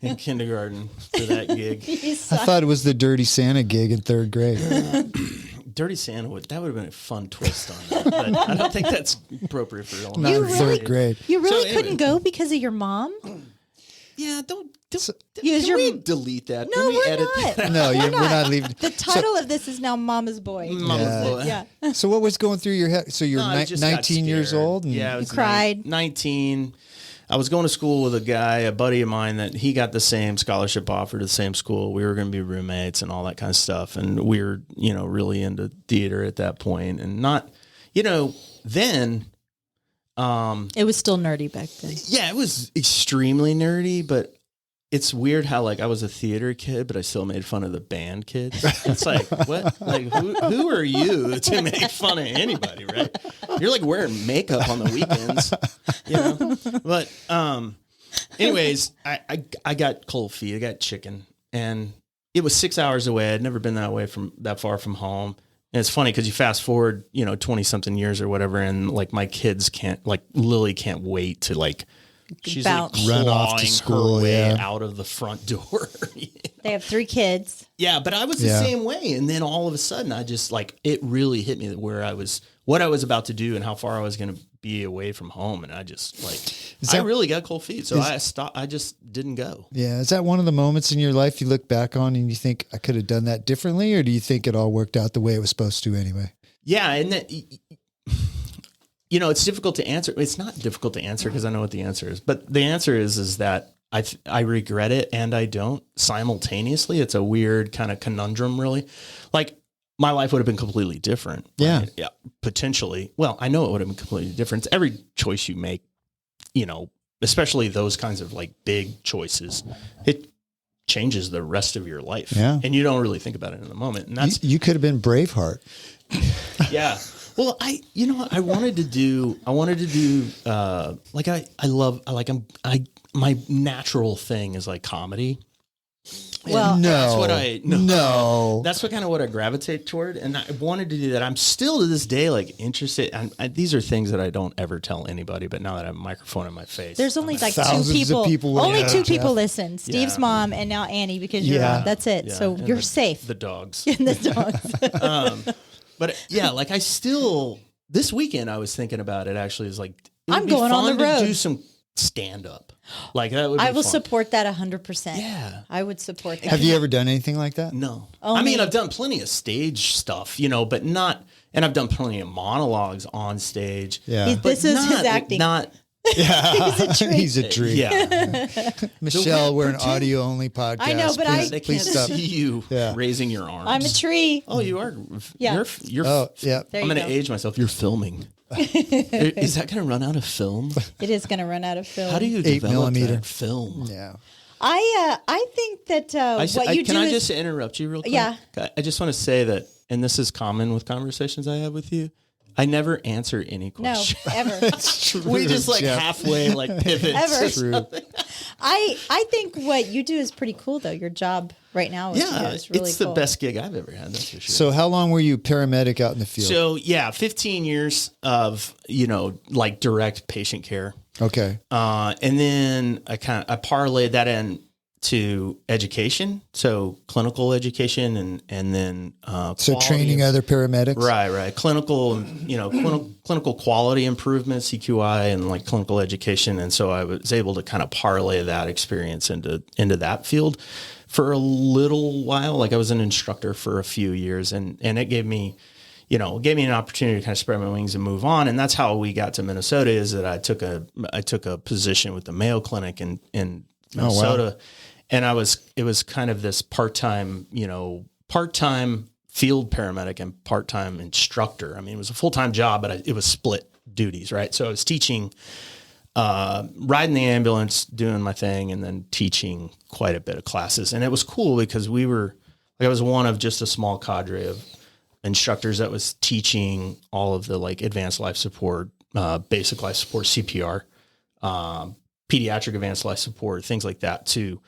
[SPEAKER 4] in kindergarten for that gig.
[SPEAKER 2] I thought it was the Dirty Santa gig in 3rd grade.
[SPEAKER 4] Dirty Santa would have been a fun twist on that, but I don't think that's appropriate for
[SPEAKER 2] Not in
[SPEAKER 4] elementary.
[SPEAKER 2] 3rd grade.
[SPEAKER 1] You really couldn't go because of your mom?
[SPEAKER 4] Yeah, don't
[SPEAKER 1] Use
[SPEAKER 4] can
[SPEAKER 1] your-
[SPEAKER 4] we delete that?
[SPEAKER 1] No,
[SPEAKER 4] Can we
[SPEAKER 1] we're
[SPEAKER 4] edit
[SPEAKER 1] not.
[SPEAKER 4] that?
[SPEAKER 2] No, we're not leaving.
[SPEAKER 1] The title of this is now Mama's Boy.
[SPEAKER 4] Mama's Boy.
[SPEAKER 1] Yeah.
[SPEAKER 2] So what was going through your head? So you're
[SPEAKER 4] No, I just got
[SPEAKER 2] 19 years
[SPEAKER 4] scared.
[SPEAKER 2] old? And
[SPEAKER 4] Yeah, I was
[SPEAKER 1] cried.
[SPEAKER 4] 19. I was going to school with a buddy of mine, that he got the same scholarship offer to the same school. We were going to be roommates and all that kind of stuff. And we were, really into theater at that point. And not, then.
[SPEAKER 1] It was still nerdy back then.
[SPEAKER 4] Yeah, it was extremely nerdy, but it's weird how I was a theater kid, but I still made fun of the band kids. It's like, what? Like, who are you to make fun of anybody, right? You're like wearing makeup on the weekends, But anyways, I got cold feet. I got chicken, and it was 6 hours away. I'd never been that far from home. And it's funny because you fast forward, 20 something years or whatever, and my kids Lily can't wait to she's
[SPEAKER 1] Bounce.
[SPEAKER 2] Run off to
[SPEAKER 4] clawing
[SPEAKER 2] school,
[SPEAKER 4] her way
[SPEAKER 2] yeah.
[SPEAKER 4] out of the front door.
[SPEAKER 1] They have 3 kids.
[SPEAKER 4] Yeah, but I was the same way. And then all of a sudden, I just it really hit me what I was about to do and how far I was going to be away from home. And I just I really got cold feet. So I stopped. I just didn't go.
[SPEAKER 2] Yeah. Is that one of the moments in your life you look back on and you think I could have done that differently? Or do you think it all worked out the way it was supposed to anyway?
[SPEAKER 4] Yeah. And that, it's difficult to answer. It's not difficult to answer because I know what the answer is. But the answer is that I regret it and I don't simultaneously. It's a weird kind of conundrum, really. My life would have been completely different.
[SPEAKER 2] Yeah.
[SPEAKER 4] Right? Yeah. Potentially. Well, I know it would have been completely different. Every choice you make, especially those kinds of big choices, it changes the rest of your life.
[SPEAKER 2] Yeah.
[SPEAKER 4] And you don't really think about it in the moment. And that's,
[SPEAKER 2] You could have been Braveheart.
[SPEAKER 4] yeah. Well, I wanted to do, my natural thing is comedy.
[SPEAKER 1] Well,
[SPEAKER 4] That's what I gravitate toward. And I wanted to do that. I'm still to this day, interested. These are things that I don't ever tell anybody, but now that I have a microphone in my face,
[SPEAKER 1] there's only 2
[SPEAKER 2] Thousands of
[SPEAKER 1] people.
[SPEAKER 2] people
[SPEAKER 1] Only
[SPEAKER 2] yeah,
[SPEAKER 1] 2
[SPEAKER 2] Jeff.
[SPEAKER 1] people listen. Steve's mom and now Annie because you're
[SPEAKER 2] Yeah.
[SPEAKER 1] on. That's it.
[SPEAKER 4] Yeah,
[SPEAKER 1] So
[SPEAKER 4] and
[SPEAKER 1] you're
[SPEAKER 4] the-
[SPEAKER 1] safe.
[SPEAKER 4] the dogs.
[SPEAKER 1] And the dogs.
[SPEAKER 4] But yeah, I still, this weekend I was thinking about it actually is it would
[SPEAKER 1] I'm
[SPEAKER 4] be
[SPEAKER 1] going on
[SPEAKER 4] fun
[SPEAKER 1] the road.
[SPEAKER 4] to do some stand up. That would be
[SPEAKER 1] I will
[SPEAKER 4] fun.
[SPEAKER 1] support that 100%.
[SPEAKER 4] Yeah.
[SPEAKER 1] I would support that.
[SPEAKER 2] Have you ever done anything like that?
[SPEAKER 4] No.
[SPEAKER 1] Only-
[SPEAKER 4] I mean, I've done plenty of stage stuff, but not, and I've done plenty of monologues on stage.
[SPEAKER 2] Yeah.
[SPEAKER 1] This is his acting.
[SPEAKER 4] Not,
[SPEAKER 2] Yeah.
[SPEAKER 1] He's a treat.
[SPEAKER 2] He's a treat.
[SPEAKER 4] yeah.
[SPEAKER 2] Michelle, we're an audio only podcast.
[SPEAKER 1] I know, but
[SPEAKER 2] please,
[SPEAKER 4] They can't
[SPEAKER 2] please stop.
[SPEAKER 4] see you
[SPEAKER 2] Yeah.
[SPEAKER 4] raising your arms.
[SPEAKER 1] I'm a tree.
[SPEAKER 4] Oh, you are.
[SPEAKER 1] Yeah.
[SPEAKER 4] You're.
[SPEAKER 2] Oh, yeah.
[SPEAKER 1] There
[SPEAKER 4] I'm
[SPEAKER 1] you
[SPEAKER 4] going to
[SPEAKER 1] go.
[SPEAKER 4] age myself. You're filming. Is that going to run out of film?
[SPEAKER 1] It is going to run out of film.
[SPEAKER 4] How do you
[SPEAKER 2] 8
[SPEAKER 4] develop
[SPEAKER 2] millimeter.
[SPEAKER 4] that film?
[SPEAKER 2] Yeah.
[SPEAKER 1] I think that what you do
[SPEAKER 4] Can I
[SPEAKER 1] is
[SPEAKER 4] just interrupt you real quick?
[SPEAKER 1] Yeah.
[SPEAKER 4] I just want to say that, and this is common with conversations I have with you, I never answer any
[SPEAKER 1] no
[SPEAKER 4] questions.
[SPEAKER 1] ever.
[SPEAKER 4] We just
[SPEAKER 2] Jeff.
[SPEAKER 4] halfway pivot.
[SPEAKER 1] Ever.
[SPEAKER 4] to
[SPEAKER 2] True.
[SPEAKER 4] something.
[SPEAKER 1] I think what you do is pretty cool though. Your job right now is,
[SPEAKER 4] Yeah,
[SPEAKER 1] is really
[SPEAKER 4] it's
[SPEAKER 1] cool.
[SPEAKER 4] the best gig I've ever had. That's for sure.
[SPEAKER 2] So how long were you paramedic out in the field?
[SPEAKER 4] So yeah, 15 years of direct patient care,
[SPEAKER 2] Okay.
[SPEAKER 4] and then I parlayed that into education, so clinical education, and then
[SPEAKER 2] So
[SPEAKER 4] quality
[SPEAKER 2] training
[SPEAKER 4] of-
[SPEAKER 2] other paramedics?
[SPEAKER 4] right, clinical, clinical quality improvement, CQI, and clinical education, and so I was able to kind of parlay that experience into that field for a little while. I was an instructor for a few years, and it gave me an opportunity to kind of spread my wings and move on. And that's how we got to Minnesota, is that I took a position with the Mayo Clinic in Minnesota. And it was kind of this part-time field paramedic and part-time instructor. I mean, it was a full-time job, but it was split duties, right? So I was teaching, riding the ambulance, doing my thing, and then teaching quite a bit of classes. And it was cool because I was one of just a small cadre of instructors that was teaching all of the advanced life support, basic life support, CPR, pediatric advanced life support, things like that to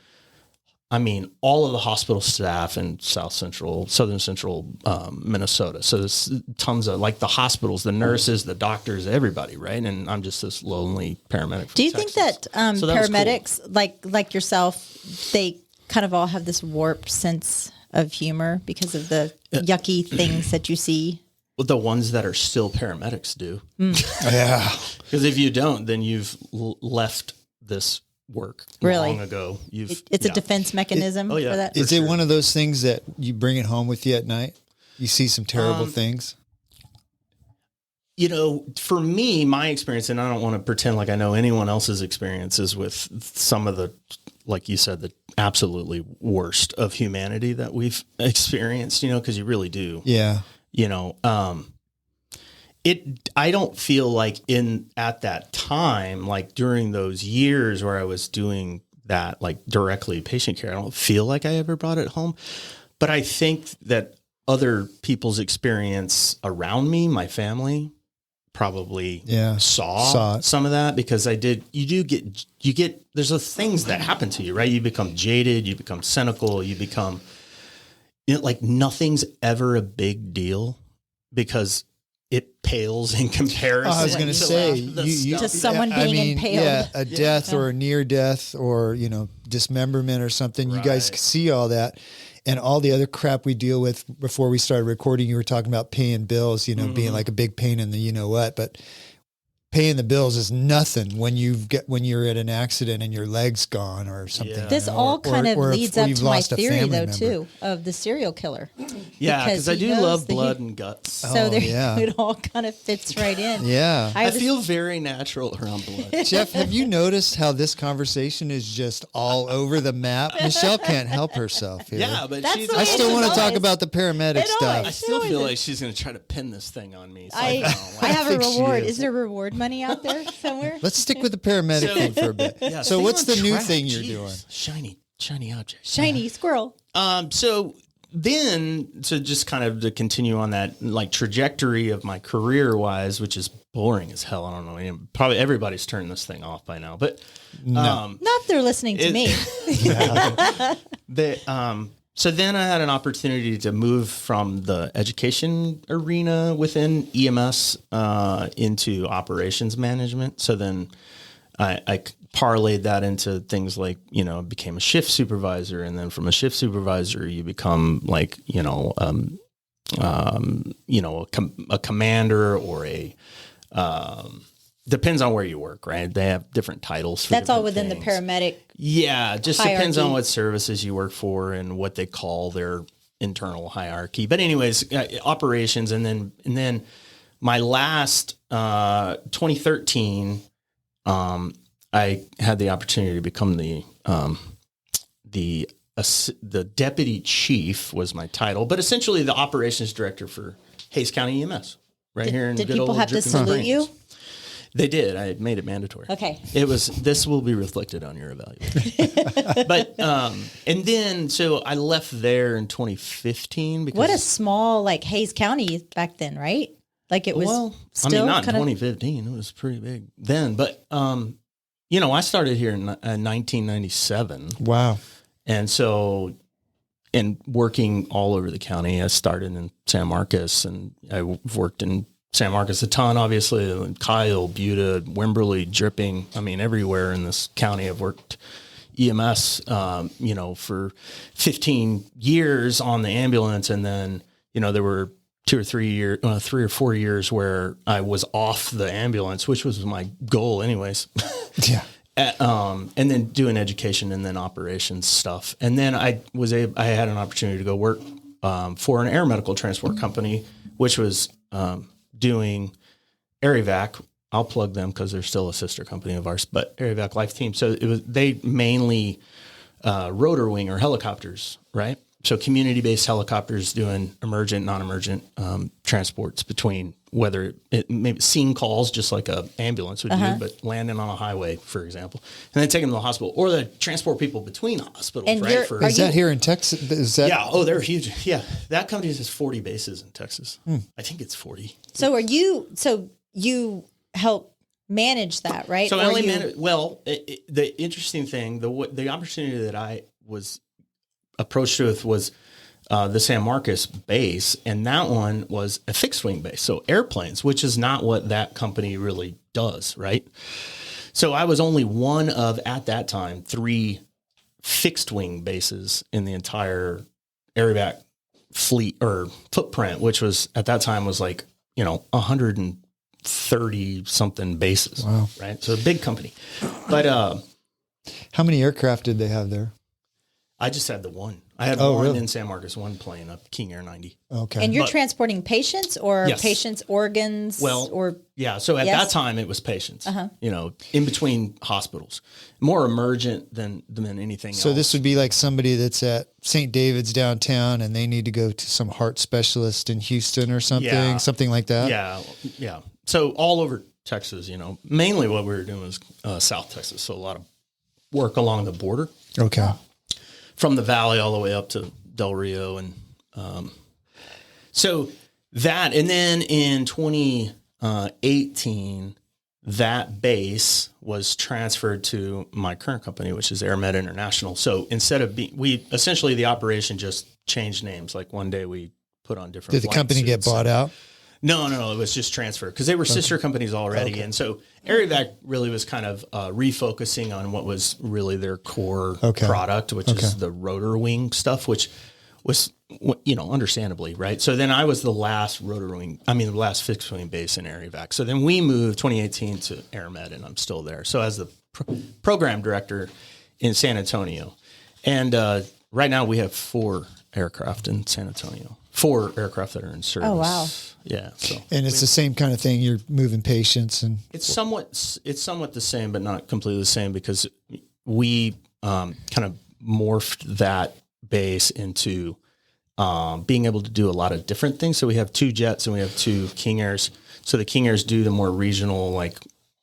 [SPEAKER 4] I mean, all of the hospital staff in southern central Minnesota. So there's tons of like the hospitals, the nurses, the doctors, everybody, right? And I'm just this lonely paramedic.
[SPEAKER 1] Do you think that paramedics, like yourself, they kind of all have this warped sense of humor because of the yucky things that you see?
[SPEAKER 4] Well, the ones that are still paramedics do.
[SPEAKER 2] Yeah.
[SPEAKER 4] Because if you don't, then you've left this work long ago.
[SPEAKER 1] It's a defense mechanism for that.
[SPEAKER 2] Is it one of those things that you bring it home with you at night? You see some terrible things?
[SPEAKER 4] You know, for me, my experience, and I don't want to pretend like I know anyone else's experiences with some of the, like you said, the absolutely worst of humanity that we've experienced, you know, because you really do.
[SPEAKER 2] Yeah.
[SPEAKER 4] You know, I don't feel like at that time, like during those years where I was doing that, like directly patient care, I don't feel like I ever brought it home. But I think that other people's experience around me, my family, probably saw some of that, because there's those things that happen to you, right? You become jaded, you become cynical, you become, like nothing's ever a big deal because it pales in comparison.
[SPEAKER 2] I was going to say,
[SPEAKER 1] to someone being impaled.
[SPEAKER 2] Yeah, a death or a near death or, dismemberment or something. Right. You guys see all that. And all the other crap we deal with before we started recording, you were talking about paying bills, being like a big pain in the you-know-what. But paying the bills is nothing when you're at an accident and your leg's gone or something. Yeah.
[SPEAKER 1] This all kind of leads up to my theory, though, too, of the serial killer.
[SPEAKER 4] Yeah, because I do love blood and guts.
[SPEAKER 1] So it all kind of fits right in.
[SPEAKER 2] Yeah.
[SPEAKER 4] I feel very natural around blood.
[SPEAKER 2] Jeff, have you noticed how this conversation is just all over the map? Michelle can't help herself here.
[SPEAKER 4] Yeah, but
[SPEAKER 2] I still want to talk about the paramedic stuff.
[SPEAKER 4] I still feel like she's going to try to pin this thing on me. So
[SPEAKER 1] I have a reward. Is there a reward money out there somewhere?
[SPEAKER 2] Let's stick with the paramedic thing for a bit. Yeah, so what's the new thing you're doing?
[SPEAKER 4] Shiny object.
[SPEAKER 1] Shiny squirrel.
[SPEAKER 4] So just kind of to continue on that like trajectory of my career wise, which is boring as hell. I don't know. Probably everybody's turned this thing off by now, but
[SPEAKER 1] not if they're listening to me.
[SPEAKER 4] So then I had an opportunity to move from the education arena within EMS into operations management. So then I parlayed that into things like, became a shift supervisor. And then from a shift supervisor, you become like, a commander or depends on where you work, right? They have different titles.
[SPEAKER 1] That's all within the paramedic.
[SPEAKER 4] Yeah, just
[SPEAKER 1] hierarchy.
[SPEAKER 4] Depends on what services you work for and what they call their internal hierarchy. But anyways, operations, and then my last 2013, I had the opportunity to become the deputy chief was my title, but essentially the operations director for Hays County EMS. Here in
[SPEAKER 1] did
[SPEAKER 4] good
[SPEAKER 1] people
[SPEAKER 4] old
[SPEAKER 1] have to salute
[SPEAKER 4] Springs.
[SPEAKER 1] you?
[SPEAKER 4] They did. I made it mandatory.
[SPEAKER 1] Okay.
[SPEAKER 4] This will be reflected on your evaluation. But, and then, so I left there in 2015 because.
[SPEAKER 1] What a small, Hays County back then, right? Like it was still
[SPEAKER 4] not in 2015. It was pretty big then. But, I started here in 1997.
[SPEAKER 2] Wow.
[SPEAKER 4] And so, and working all over the county, I started in San Marcos and I've worked in San Marcos a ton, obviously, Kyle, Buda, Wimberley, Dripping. I mean, everywhere in this county I've worked EMS, for 15 years on the ambulance. And then, there were 3 or 4 years where I was off the ambulance, which was my goal anyways.
[SPEAKER 2] Yeah.
[SPEAKER 4] And then doing education and then operations stuff. And then I had an opportunity to go work for an air medical transport company, which was doing AirEvac. I'll plug them because they're still a sister company of ours, but AirEvac Life Team. So they mainly rotor wing or helicopters, right? So community-based helicopters doing emergent, non-emergent transports between whether it maybe scene calls, just like a ambulance would do, but landing on a highway, for example, and then take them to the hospital, or they transport people between hospitals,
[SPEAKER 1] and
[SPEAKER 4] right?
[SPEAKER 2] Is that here in Texas?
[SPEAKER 4] Yeah. Oh, they're huge. Yeah. That company has 40 bases in Texas. I think it's 40.
[SPEAKER 1] So you help manage that, right?
[SPEAKER 4] So I only manage, the interesting thing, the opportunity that I was approached with was the San Marcos base, and that one was a fixed wing base, so airplanes, which is not what that company really does, right? So I was only one of, at that time, 3 fixed wing bases in the entire AirVac fleet or footprint, which was at that time was like, 130 something bases.
[SPEAKER 2] Wow.
[SPEAKER 4] Right. So a big company, but,
[SPEAKER 2] How many aircraft did they have there?
[SPEAKER 4] I just had the one. I had
[SPEAKER 2] Oh,
[SPEAKER 4] one
[SPEAKER 2] really?
[SPEAKER 4] in San Marcos, one plane, a King Air 90.
[SPEAKER 2] Okay.
[SPEAKER 1] And you're
[SPEAKER 4] But-
[SPEAKER 1] transporting patients or
[SPEAKER 4] Yes.
[SPEAKER 1] patients' organs?
[SPEAKER 4] Well,
[SPEAKER 1] or
[SPEAKER 4] Yeah. So at
[SPEAKER 1] Yes?
[SPEAKER 4] that time it was patients, in between hospitals, more emergent than anything else.
[SPEAKER 2] So this would be like somebody that's at St. David's downtown and they need to go to some heart specialist in Houston or something,
[SPEAKER 4] Yeah.
[SPEAKER 2] something like that.
[SPEAKER 4] Yeah. Yeah. So all over Texas, mainly what we were doing was South Texas. So a lot of work along the border
[SPEAKER 2] Okay.
[SPEAKER 4] from the valley all the way up to Del Rio. And so that, and then in 2018, that base was transferred to my current company, which is AirMed International. So instead of essentially the operation just changed names. Like one day we put on different
[SPEAKER 2] Did the
[SPEAKER 4] flight
[SPEAKER 2] company get
[SPEAKER 4] suits.
[SPEAKER 2] bought out?
[SPEAKER 4] No, it was just transfer because they were sister companies already. Okay. And so AirVac really was kind of refocusing on what was really their core product, which is the rotor wing stuff, which was, understandably, right? So then I was the last the last fixed wing base in AirVac. So then we moved 2018 to AirMed, and I'm still there. So as the program director in San Antonio. And right now we have 4 aircraft in San Antonio. 4 aircraft that are in service.
[SPEAKER 1] Oh, wow.
[SPEAKER 4] Yeah. So
[SPEAKER 2] And it's the same kind of thing. You're moving patients and
[SPEAKER 4] it's somewhat the same, but not completely the same because we kind of morphed that base into being able to do a lot of different things. So we have 2 jets and we have 2 King Airs. So the King Airs do the more regional, like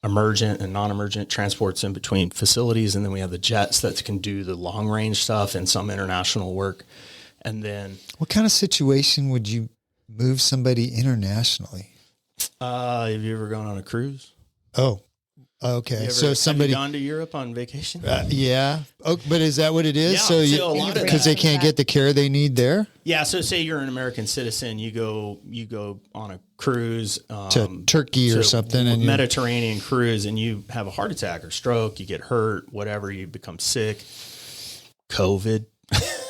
[SPEAKER 4] emergent and non-emergent transports in between facilities. And then we have the jets that can do the long range stuff and some international work. And then
[SPEAKER 2] what kind of situation would you move somebody internationally?
[SPEAKER 4] have you ever gone on a cruise?
[SPEAKER 2] Oh, okay.
[SPEAKER 4] Have you gone to Europe on vacation?
[SPEAKER 2] Yeah. Oh, but is that what it is?
[SPEAKER 4] Yeah,
[SPEAKER 2] So because they can't get the care they need there
[SPEAKER 4] Yeah. So say you're an American citizen, you go on a cruise
[SPEAKER 2] to Turkey or something, and
[SPEAKER 4] Mediterranean cruise, and you have a heart attack or stroke, you get hurt, whatever, you become sick, COVID.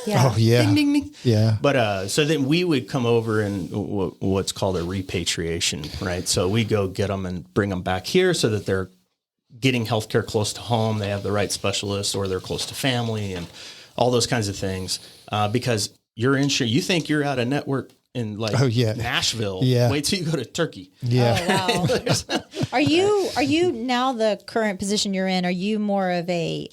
[SPEAKER 1] yeah.
[SPEAKER 2] Oh yeah.
[SPEAKER 4] Ding, ding, ding.
[SPEAKER 2] Yeah.
[SPEAKER 4] But so then we would come over and what's called a repatriation, right? So we go get them and bring them back here so that they're getting healthcare close to home. They have the right specialist, or they're close to family, and all those kinds of things. Because you're you think you're out of network in Nashville.
[SPEAKER 2] Yeah.
[SPEAKER 4] Wait till you go to Turkey.
[SPEAKER 2] Yeah.
[SPEAKER 1] Oh, wow. Are you now the current position you're in? Are you more of a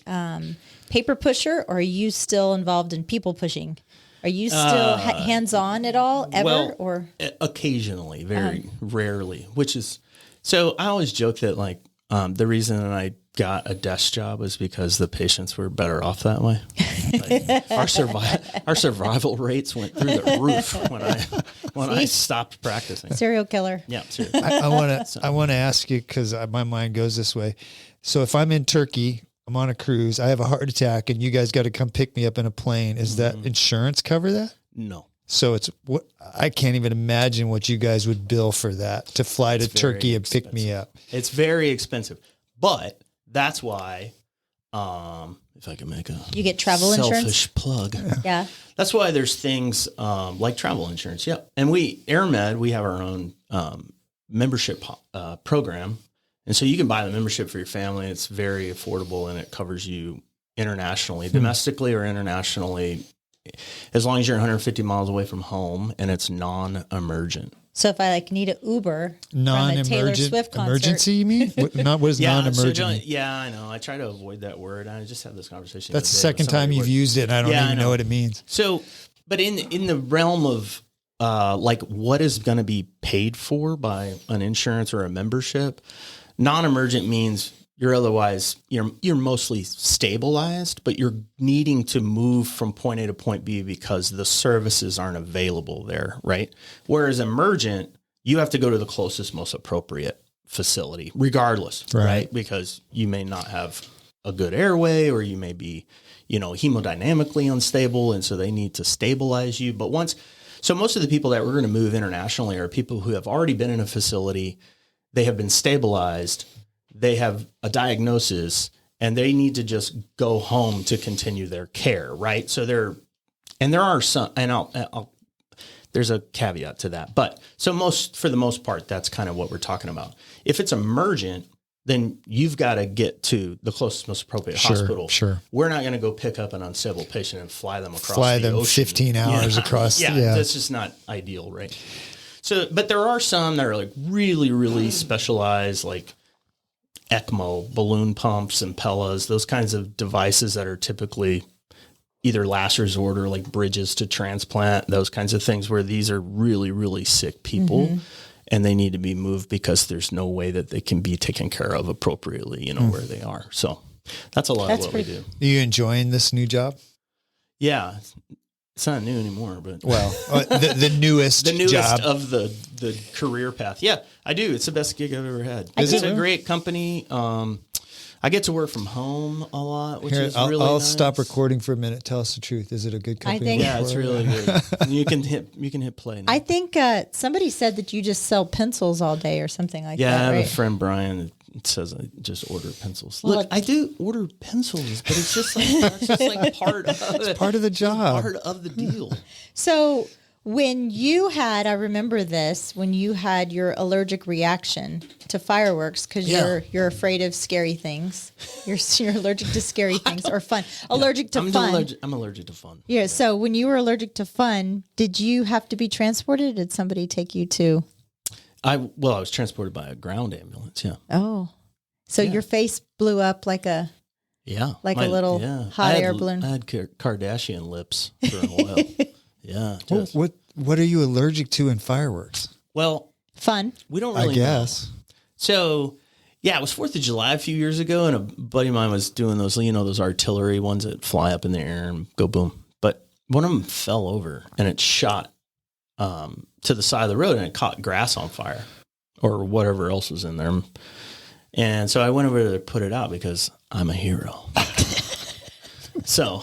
[SPEAKER 1] paper pusher, or are you still involved in people pushing? Are you still hands-on at all, ever? Or
[SPEAKER 4] occasionally, very rarely, which is, so I always joke that the reason that I got a desk job was because the patients were better off that way. Our survival rates went through the roof when I stopped practicing.
[SPEAKER 1] serial killer?
[SPEAKER 4] Yeah, seriously.
[SPEAKER 2] I want to ask you because my mind goes this way. So if I'm in Turkey, I'm on a cruise, I have a heart attack, and you guys got to come pick me up in a plane. Is that insurance cover that?
[SPEAKER 4] No.
[SPEAKER 2] So I can't even imagine what you guys would bill for that to fly to Turkey and pick me up.
[SPEAKER 4] It's very expensive, but that's why, if I can make
[SPEAKER 1] you get travel insurance.
[SPEAKER 4] Selfish plug.
[SPEAKER 1] Yeah.
[SPEAKER 4] That's why there's things like travel insurance. Yeah. And AirMed, we have our own membership program. And so you can buy the membership for your family. It's very affordable, and it covers you internationally, domestically or internationally, as long as you're 150 miles away from home and it's non-emergent.
[SPEAKER 1] So if I need an Uber from a Taylor Swift concert,
[SPEAKER 2] emergency, you mean? What is non-emergent?
[SPEAKER 4] I know. I try to avoid that word. I just had this conversation.
[SPEAKER 2] That's the second time you've used it, and I don't even know what it means.
[SPEAKER 4] So, but in the realm of what is going to be paid for by an insurance or a membership, non-emergent means you're mostly stabilized, but you're needing to move from point A to point B because the services aren't available there, right? Whereas emergent, you have to go to the closest, most appropriate facility, regardless, right? Because you may not have a good airway, or you may be, hemodynamically unstable. And so they need to stabilize you. But so most of the people that we're going to move internationally are people who have already been in a facility. They have been stabilized. They have a diagnosis, and they need to just go home to continue their care. Right. So there are some, and there's a caveat to that, but for the most part, that's kind of what we're talking about. If it's emergent, then you've got to get to the closest, most appropriate hospital.
[SPEAKER 2] Sure.
[SPEAKER 4] We're not going to go pick up an unstable patient and fly them across the ocean.
[SPEAKER 2] 15 hours across.
[SPEAKER 4] Yeah, that's just not ideal, right? So, but there are some that are like really, really specialized, like ECMO, balloon pumps, Impellas, those kinds of devices that are typically either last resort or like bridges to transplant, those kinds of things where these are really, really sick people and they need to be moved because there's no way that they can be taken care of appropriately, where they are. So that's a lot of what we do.
[SPEAKER 2] Are you enjoying this new job?
[SPEAKER 4] Yeah. It's not new anymore, but
[SPEAKER 2] the newest job
[SPEAKER 4] of the career path. Yeah, I do. It's the best gig I've ever had. It's a great company. I get to work from home a lot, which is really
[SPEAKER 2] I'll
[SPEAKER 4] nice.
[SPEAKER 2] stop recording for a minute. Tell us the truth. Is it a good company?
[SPEAKER 4] It's really good. You can hit play now.
[SPEAKER 1] I think somebody said that you just sell pencils all day or something like that.
[SPEAKER 4] Yeah, I have
[SPEAKER 1] right?
[SPEAKER 4] a friend, Brian, that says I just order pencils. Look, I do order pencils, but it's just like part of
[SPEAKER 2] the job.
[SPEAKER 4] Part of the deal.
[SPEAKER 1] So when I remember this, when you had your allergic reaction to fireworks, because you're afraid of scary things. You're allergic to scary things or fun. Allergic to fun.
[SPEAKER 4] I'm allergic to fun.
[SPEAKER 1] Yeah. So when you were allergic to fun, did you have to be transported? Did somebody take you to?
[SPEAKER 4] I was transported by a ground ambulance. Yeah.
[SPEAKER 1] Oh, so your face blew up like a little hot air balloon.
[SPEAKER 4] I had Kardashian lips for a while. Yeah.
[SPEAKER 2] What are you allergic to in fireworks?
[SPEAKER 4] Well,
[SPEAKER 1] fun.
[SPEAKER 4] We don't really know. So, it was 4th of July a few years ago, and a buddy of mine was doing those, those artillery ones that fly up in the air and go boom. But one of them fell over, and it shot to the side of the road, and it caught grass on fire or whatever else was in there. And so I went over there to put it out because I'm a hero. So...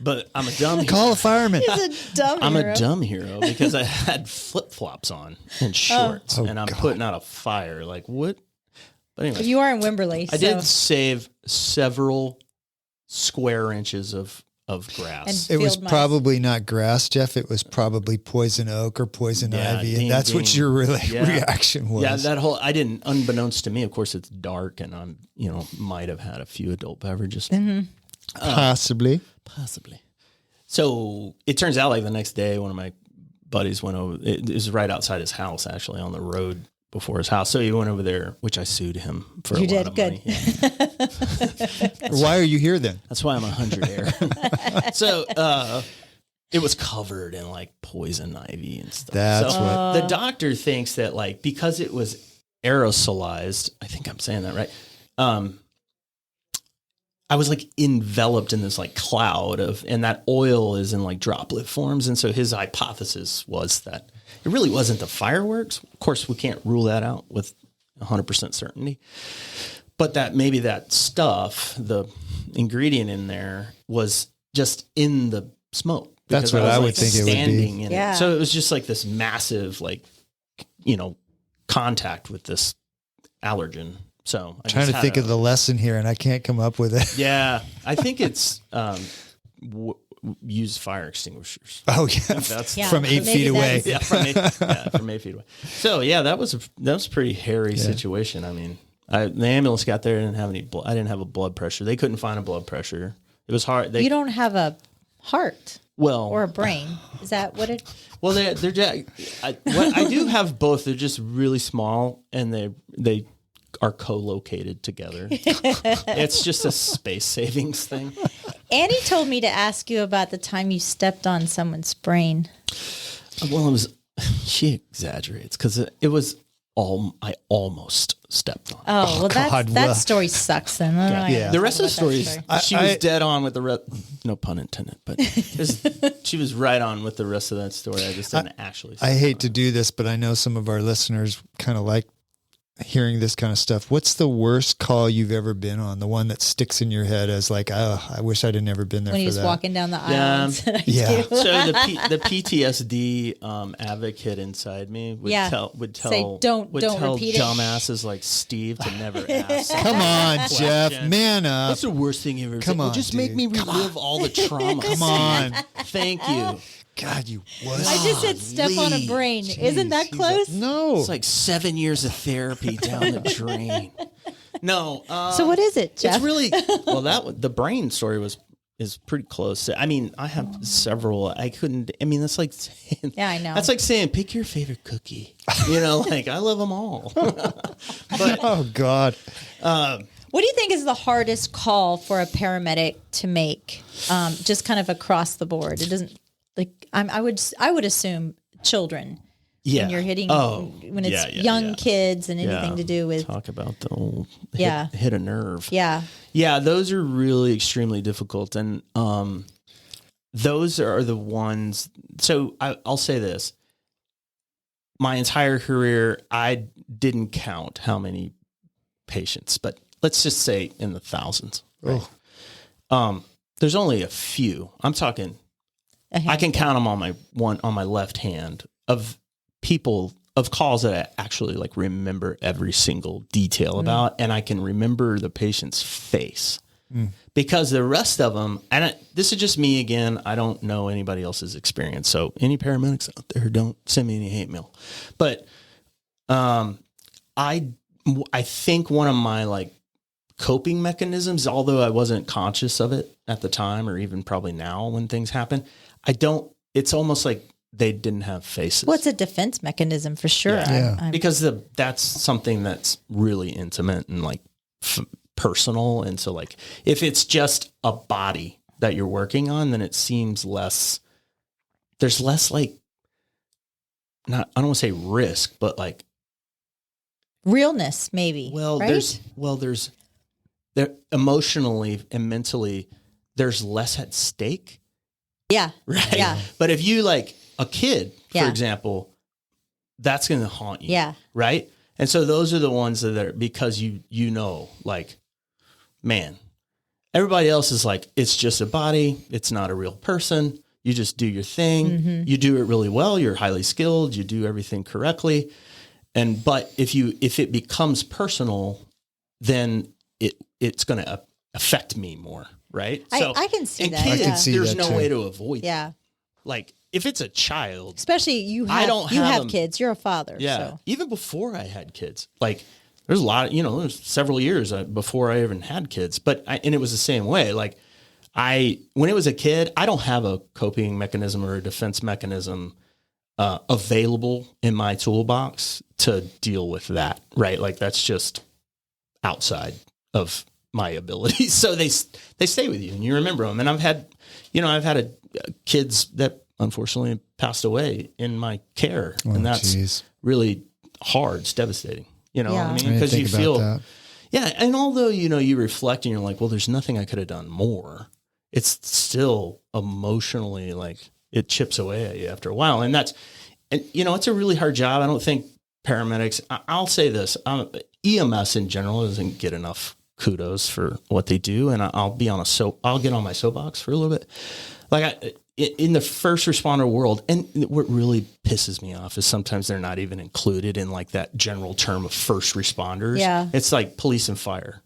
[SPEAKER 4] But I'm a dumb hero.
[SPEAKER 2] Call a fireman.
[SPEAKER 1] He's a dumb hero.
[SPEAKER 4] I'm a dumb hero because I had flip-flops on and shorts, and I'm putting out a fire. Like, what? But anyway.
[SPEAKER 1] You are in Wimberley.
[SPEAKER 4] I did save several square inches of grass.
[SPEAKER 2] It was probably not grass, Jeff. It was probably poison oak or poison ivy. And that's what your reaction was.
[SPEAKER 4] Yeah, I didn't, unbeknownst to me, of course, it's dark, and I'm, might have had a few adult beverages.
[SPEAKER 1] Mm-hmm.
[SPEAKER 2] Possibly.
[SPEAKER 4] So it turns out like the next day, one of my buddies went over, it was right outside his house, actually on the road before his house. So he went over there, which I sued him for a lot of money. Yeah.
[SPEAKER 2] Why are you here then?
[SPEAKER 4] That's why I'm 100 air. So it was covered in like poison ivy and stuff.
[SPEAKER 2] That's what
[SPEAKER 4] the doctor thinks that like, because it was aerosolized, I think I'm saying that right. I was like enveloped in this like cloud and that oil is in like droplet forms. And so his hypothesis was that it really wasn't the fireworks. Of course, we can't rule that out with 100% certainty, but that maybe that stuff, the ingredient in there was just in the smoke.
[SPEAKER 2] That's what I would think it would be.
[SPEAKER 1] Yeah.
[SPEAKER 4] So it was just like this massive, like, contact with this allergen. So I'm
[SPEAKER 2] trying to think of the lesson here, and I can't come up with it.
[SPEAKER 4] Yeah, I think it's use fire extinguishers.
[SPEAKER 2] Oh yeah, from 8 feet away.
[SPEAKER 4] Yeah, from 8 feet away. So yeah, that was a pretty hairy situation. I mean, the ambulance got there, and I didn't have a blood pressure. They couldn't find a blood pressure. It was hard.
[SPEAKER 1] You don't have a heart. Or a brain. Is that what it?
[SPEAKER 4] Well, I do have both. They're just really small, and they are co-located together. It's just a space savings thing.
[SPEAKER 1] Annie told me to ask you about the time you stepped on someone's brain.
[SPEAKER 4] Well, she exaggerates because it was I almost stepped on.
[SPEAKER 1] Oh, well, that story sucks then.
[SPEAKER 4] Yeah. The rest of the story is she was dead on with the rest. No pun intended, but she was right on with the rest of that story. I just didn't actually.
[SPEAKER 2] I hate to do this, but I know some of our listeners kind of like hearing this kind of stuff, what's the worst call you've ever been on? The one that sticks in your head as like, oh, I wish I'd have never been there
[SPEAKER 1] when
[SPEAKER 2] for
[SPEAKER 1] he's
[SPEAKER 2] that.
[SPEAKER 1] walking down the aisle.
[SPEAKER 4] Yeah.
[SPEAKER 1] and said, I
[SPEAKER 2] Yeah.
[SPEAKER 1] do.
[SPEAKER 4] So the PTSD advocate inside me would
[SPEAKER 1] Yeah.
[SPEAKER 4] tell
[SPEAKER 1] Say, don't repeat it.
[SPEAKER 4] dumbasses like Steve to never ask.
[SPEAKER 2] Come on, Jeff,
[SPEAKER 4] question.
[SPEAKER 2] man up.
[SPEAKER 4] What's the worst thing you ever said?
[SPEAKER 2] Come
[SPEAKER 4] Well,
[SPEAKER 2] on,
[SPEAKER 4] just
[SPEAKER 2] dude.
[SPEAKER 4] make me relive all the trauma.
[SPEAKER 2] Come on.
[SPEAKER 4] Thank you.
[SPEAKER 2] God, you was.
[SPEAKER 1] I just said step on a brain. Isn't that close?
[SPEAKER 2] No.
[SPEAKER 4] It's like 7 years of therapy down the drain. No.
[SPEAKER 1] So what is it, Jeff?
[SPEAKER 4] It's really well. The brain story is pretty close. I mean, I have several. I mean, that's like saying,
[SPEAKER 1] Yeah, I know.
[SPEAKER 4] That's like saying pick your favorite cookie. You know, like I love them all. But
[SPEAKER 2] Oh God.
[SPEAKER 1] What do you think is the hardest call for a paramedic to make? Just kind of across the board. It doesn't like I would assume children.
[SPEAKER 4] yeah,
[SPEAKER 1] When you're hitting when it's
[SPEAKER 4] yeah,
[SPEAKER 1] young
[SPEAKER 4] yeah.
[SPEAKER 1] kids and anything
[SPEAKER 4] Yeah.
[SPEAKER 1] to do with
[SPEAKER 4] Talk about the old
[SPEAKER 1] Yeah.
[SPEAKER 4] hit a nerve.
[SPEAKER 1] yeah.
[SPEAKER 4] Yeah, those are really extremely difficult, and those are the ones. So I'll say this: my entire career, I didn't count how many patients, but let's just say in the thousands. Right? There's only a few. I'm talking. I can count them on my left hand of people of calls that I actually like remember every single detail about, and I can remember the patient's face because the rest of them, and this is just me again. I don't know anybody else's experience. So any paramedics out there, don't send me any hate mail. But I think one of my like coping mechanisms, although I wasn't conscious of it at the time, or even probably now when things happen, it's almost like they didn't have faces.
[SPEAKER 1] What's a defense mechanism for sure?
[SPEAKER 2] Yeah.
[SPEAKER 4] Because that's something that's really intimate and like personal. And so like, if it's just a body that you're working on, then it seems there's less like, I don't want to say risk, but like,
[SPEAKER 1] Realness, maybe.
[SPEAKER 4] there's there emotionally and mentally, there's less at stake.
[SPEAKER 1] Yeah.
[SPEAKER 4] Right.
[SPEAKER 1] Yeah.
[SPEAKER 4] But if you like a kid, for
[SPEAKER 1] Yeah.
[SPEAKER 4] example, that's going to haunt you.
[SPEAKER 1] Yeah.
[SPEAKER 4] Right. And so those are the ones that are because you know, like, man, everybody else is like, it's just a body. It's not a real person. You just do your thing.
[SPEAKER 1] Mm-hmm.
[SPEAKER 4] You do it really well. You're highly skilled. You do everything correctly. But if it becomes personal, then it's going to affect me more. Right.
[SPEAKER 1] I can see
[SPEAKER 4] and
[SPEAKER 1] that.
[SPEAKER 4] kids,
[SPEAKER 1] I can
[SPEAKER 2] see
[SPEAKER 4] there's
[SPEAKER 2] that
[SPEAKER 4] no
[SPEAKER 2] too.
[SPEAKER 4] way to avoid that.
[SPEAKER 1] Yeah.
[SPEAKER 4] Like if it's a child,
[SPEAKER 1] Especially you
[SPEAKER 4] I
[SPEAKER 1] have
[SPEAKER 4] don't
[SPEAKER 1] you
[SPEAKER 4] have
[SPEAKER 1] have
[SPEAKER 4] them.
[SPEAKER 1] kids. You're a father.
[SPEAKER 4] yeah.
[SPEAKER 1] So.
[SPEAKER 4] Even before I had kids, like there's a lot, there's several years before I even had kids, and it was the same way. Like when it was a kid, I don't have a coping mechanism or a defense mechanism available in my toolbox to deal with that. Right. Like that's just outside of my abilities. So they stay with you and you remember them. And I've had kids that unfortunately passed away in my care. And that's
[SPEAKER 2] geez.
[SPEAKER 4] really hard. It's devastating. You know what I
[SPEAKER 1] Yeah.
[SPEAKER 4] mean?
[SPEAKER 2] I didn't
[SPEAKER 4] Because you
[SPEAKER 2] think about
[SPEAKER 4] feel,
[SPEAKER 2] that.
[SPEAKER 4] yeah. And although, you reflect and you're like, well, there's nothing I could have done more. It's still emotionally like it chips away at you after a while. And it's a really hard job. I don't think paramedics, I'll say this, EMS in general doesn't get enough kudos for what they do. And I'll get on my soapbox for a little bit. Like in the first responder world, and what really pisses me off is sometimes they're not even included in like that general term of first responders.
[SPEAKER 1] Yeah.
[SPEAKER 4] It's like police and fire.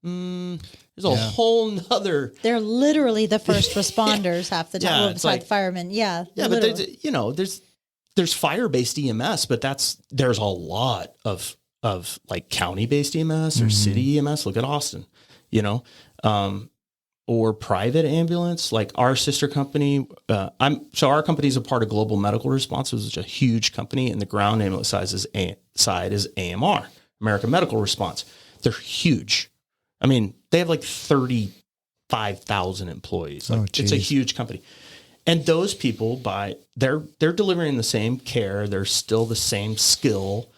[SPEAKER 4] There's a whole nother.
[SPEAKER 1] They're literally the first responders half the time.
[SPEAKER 4] Yeah,
[SPEAKER 1] Well,
[SPEAKER 4] it's
[SPEAKER 1] besides
[SPEAKER 4] like-
[SPEAKER 1] firemen. Yeah.
[SPEAKER 4] Yeah, but
[SPEAKER 1] literally.
[SPEAKER 4] there's fire-based EMS, but there's a lot of like county-based EMS or city EMS. Look at Austin, or private ambulance. Like our sister company, our company is a part of Global Medical Response, which is a huge company, and the ground ambulance side is AMR, American Medical Response. They're huge. I mean, they have like 35,000 employees. Like, it's a
[SPEAKER 2] geez.
[SPEAKER 4] huge company. And those people, they're delivering the same care. They're still the same skill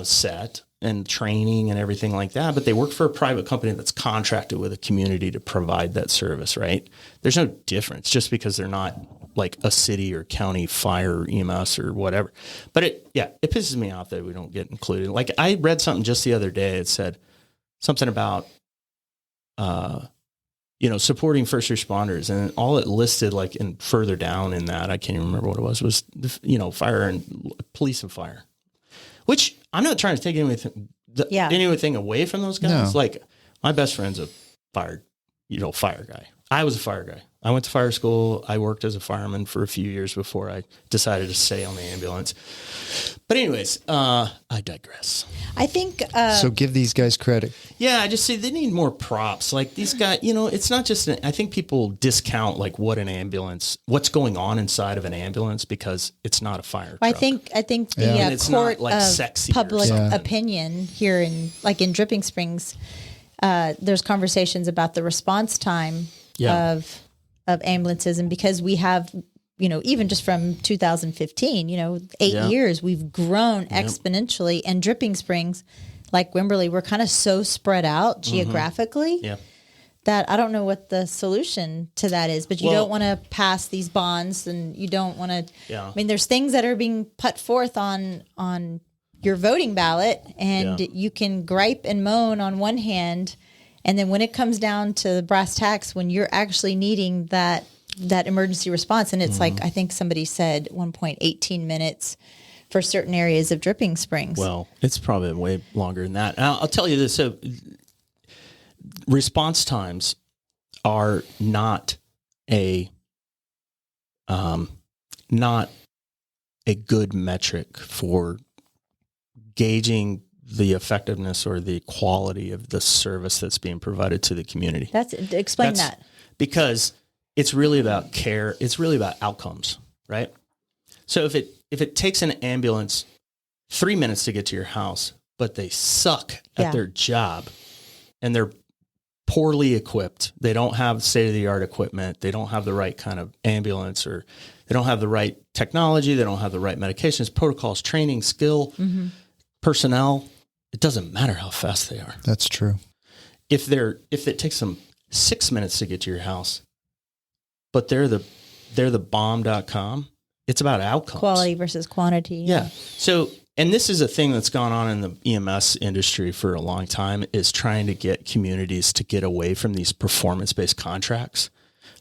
[SPEAKER 4] set and training and everything like that. But they work for a private company that's contracted with a community to provide that service, right? There's no difference just because they're not like a city or county fire EMS or whatever. But it pisses me off that we don't get included. Like I read something just the other day. It said something about, supporting first responders, and all it listed like in further down in that, I can't even remember what it was fire and police and fire, which I'm not trying to take anything away from those guys.
[SPEAKER 2] No.
[SPEAKER 4] Like my best friend's a fire guy. I was a fire guy. I went to fire school. I worked as a fireman for a few years before I decided to stay on the ambulance. But anyways, I digress.
[SPEAKER 1] I think
[SPEAKER 2] so give these guys credit.
[SPEAKER 4] Yeah, I just say they need more props. Like these guys, it's not just. I think people discount like what's going on inside of an ambulance because it's not a fire truck.
[SPEAKER 1] I think the
[SPEAKER 4] And it's
[SPEAKER 1] court
[SPEAKER 4] not, like,
[SPEAKER 1] of
[SPEAKER 4] sexy or
[SPEAKER 1] public
[SPEAKER 2] something.
[SPEAKER 1] opinion here in Dripping Springs, there's conversations about the response time of ambulances, and because we have, even just from 2015, 8 years, we've grown exponentially. And Dripping Springs, like Wimberley, we're kind of so spread out geographically that I don't know what the solution to that is. But you don't want to pass these bonds, and you don't want to. Yeah. I mean, there's things that are being put forth on your voting ballot, and you can gripe and moan on one hand. And then when it comes down to brass tacks, when you're actually needing that emergency response, and it's like, I think somebody said at one point, 18 minutes for certain areas of Dripping Springs.
[SPEAKER 4] Well, it's probably way longer than that. And I'll tell you this. So response times are not a good metric for gauging the effectiveness or the quality of the service that's being provided to the community.
[SPEAKER 1] Explain that.
[SPEAKER 4] Because it's really about care. It's really about outcomes, right? So if it takes an ambulance 3 minutes to get to your house, but they suck at their job and they're poorly equipped, they don't have state-of-the-art equipment, they don't have the right kind of ambulance, or they don't have the right technology, they don't have the right medications, protocols, training, skill, personnel, it doesn't matter how fast they are.
[SPEAKER 2] That's true.
[SPEAKER 4] If it takes them 6 minutes to get to your house, but they're the bomb.com, it's about outcomes.
[SPEAKER 1] Quality versus quantity.
[SPEAKER 4] Yeah. So, and this is a thing that's gone on in the EMS industry for a long time, is trying to get communities to get away from these performance-based contracts,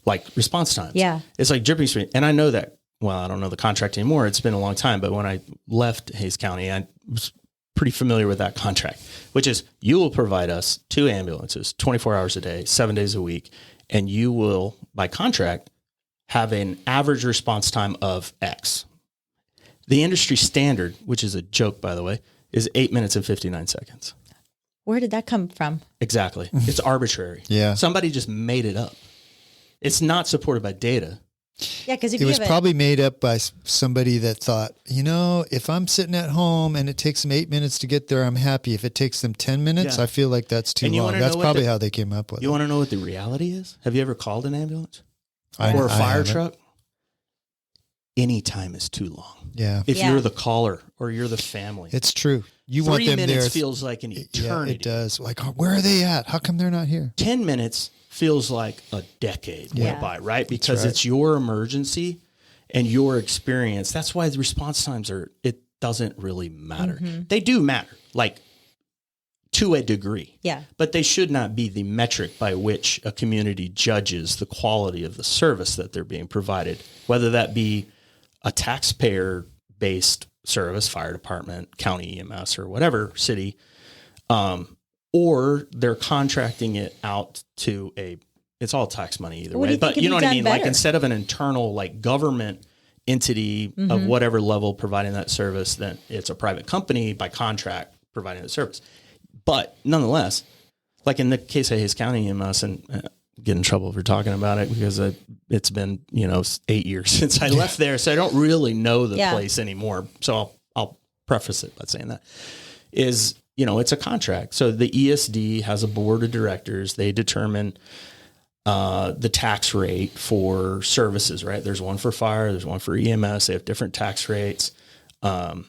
[SPEAKER 4] like response times.
[SPEAKER 1] Yeah.
[SPEAKER 4] It's like Dripping Springs. And I know that, well, I don't know the contract anymore. It's been a long time. But when I left Hayes County, I was pretty familiar with that contract, which is you will provide us 2 ambulances 24 hours a day, 7 days a week, and you will, by contract, have an average response time of X. The industry standard, which is a joke, by the way, is 8 minutes and 59 seconds.
[SPEAKER 1] Where did that come from?
[SPEAKER 4] Exactly. It's arbitrary.
[SPEAKER 2] Yeah.
[SPEAKER 4] Somebody just made it up. It's not supported by data.
[SPEAKER 1] Yeah, because
[SPEAKER 2] it was probably made up by somebody that thought, if I'm sitting at home and it takes them 8 minutes to get there, I'm happy. If it takes them 10 minutes, I feel like that's too long. That's probably how they came up with it.
[SPEAKER 4] You want to know what the reality is? Have you ever called an ambulance or a fire truck? Any time is too long.
[SPEAKER 2] Yeah.
[SPEAKER 4] If you're the caller or you're the family.
[SPEAKER 2] It's true. You want them there.
[SPEAKER 4] 3 minutes feels like an eternity.
[SPEAKER 2] Yeah, it does. Like, where are they at? How come they're not here?
[SPEAKER 4] 10 minutes feels like a decade went by, right? Because it's your emergency and your experience. That's why the response times it doesn't really matter. They do matter, like to a degree. Yeah. But they should not be the metric by which a community judges the quality of the service that they're being provided, whether that be a taxpayer-based service, fire department, county EMS, or whatever city, or they're contracting it out to it's all tax money either way. But you know what I mean? Better? Like instead of an internal like government entity of whatever level providing that service, then it's a private company by contract providing the service. But nonetheless, like in the case of Hayes County EMS, and get in trouble for talking about it because it's been 8 years since I left there, so I don't really know the place anymore. So I'll preface it by saying that is it's a contract. So the ESD has a board of directors. They determine the tax rate for services. Right? There's one for fire. There's one for EMS. They have different tax rates, and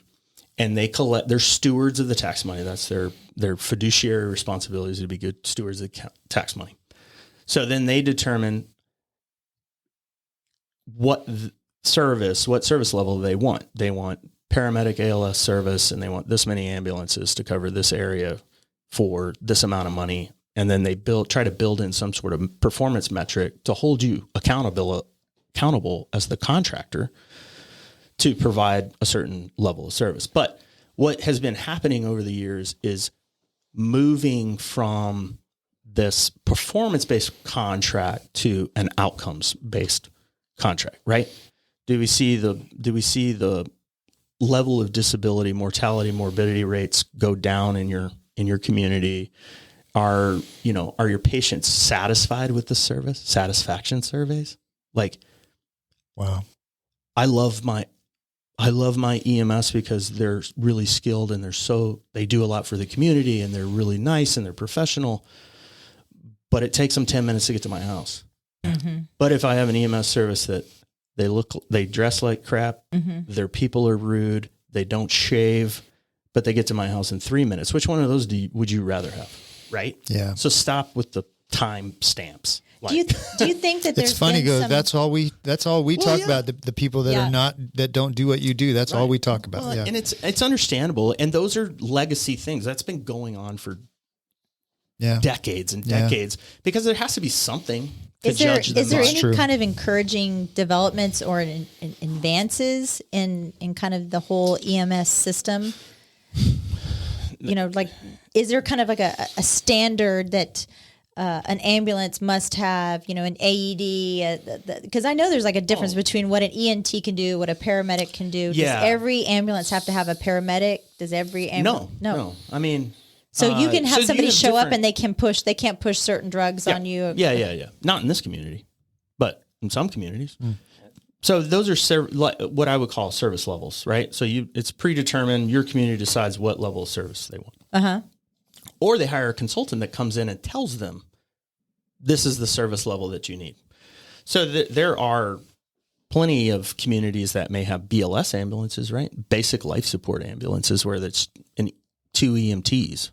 [SPEAKER 4] they collect. They're stewards of the tax money. That's their fiduciary responsibilities to be good stewards of the tax money. So then they determine what service, what service level they want. They want paramedic ALS service, and they want this many ambulances to cover this area for this amount of money. And then they try to build in some sort of performance metric to hold you accountable as the contractor to provide a certain level of service. But what has been happening over the years is moving from this performance-based contract to an outcomes-based contract, right? Do we see the level of disability, mortality, morbidity rates go down in your community? Are your patients satisfied with the service? Satisfaction surveys? Like,
[SPEAKER 2] Wow.
[SPEAKER 4] I love my EMS because they're really skilled and they do a lot for the community and they're really nice and they're professional, but it takes them 10 minutes to get to my house.
[SPEAKER 1] Mm-hmm.
[SPEAKER 4] But if I have an EMS service that they dress like crap,
[SPEAKER 1] Mm-hmm.
[SPEAKER 4] their people are rude, they don't shave, but they get to my house in 3 minutes. Which one of those would you rather have? Right?
[SPEAKER 2] Yeah.
[SPEAKER 4] So stop with the time stamps.
[SPEAKER 1] Do you think that there's
[SPEAKER 2] It's funny,
[SPEAKER 1] been
[SPEAKER 2] that's all we talk about. The people that that don't do what you do. That's all we talk about.
[SPEAKER 4] Well,
[SPEAKER 2] yeah.
[SPEAKER 4] And it's understandable. And those are legacy things that's been going on for decades and decades, because there has to be something to judge them.
[SPEAKER 1] Is there
[SPEAKER 4] on.
[SPEAKER 1] any kind of encouraging developments or advances in kind of the whole EMS system? Like, is there kind of like a standard that an ambulance must have, an AED? Because I know there's like a difference between what an ENT can do, what a paramedic can do.
[SPEAKER 4] Yeah.
[SPEAKER 1] Does every ambulance have to have a paramedic? Does every ambulance?
[SPEAKER 4] No. I mean,
[SPEAKER 1] so you can have somebody show up and they can't push certain drugs on you.
[SPEAKER 4] Yeah. Not in this community, but in some communities. So those are what I would call service levels, right? So it's predetermined. Your community decides what level of service they want.
[SPEAKER 1] Uh-huh.
[SPEAKER 4] Or they hire a consultant that comes in and tells them, this is the service level that you need. So there are plenty of communities that may have BLS ambulances, right? Basic life support ambulances, where it's 2 EMTs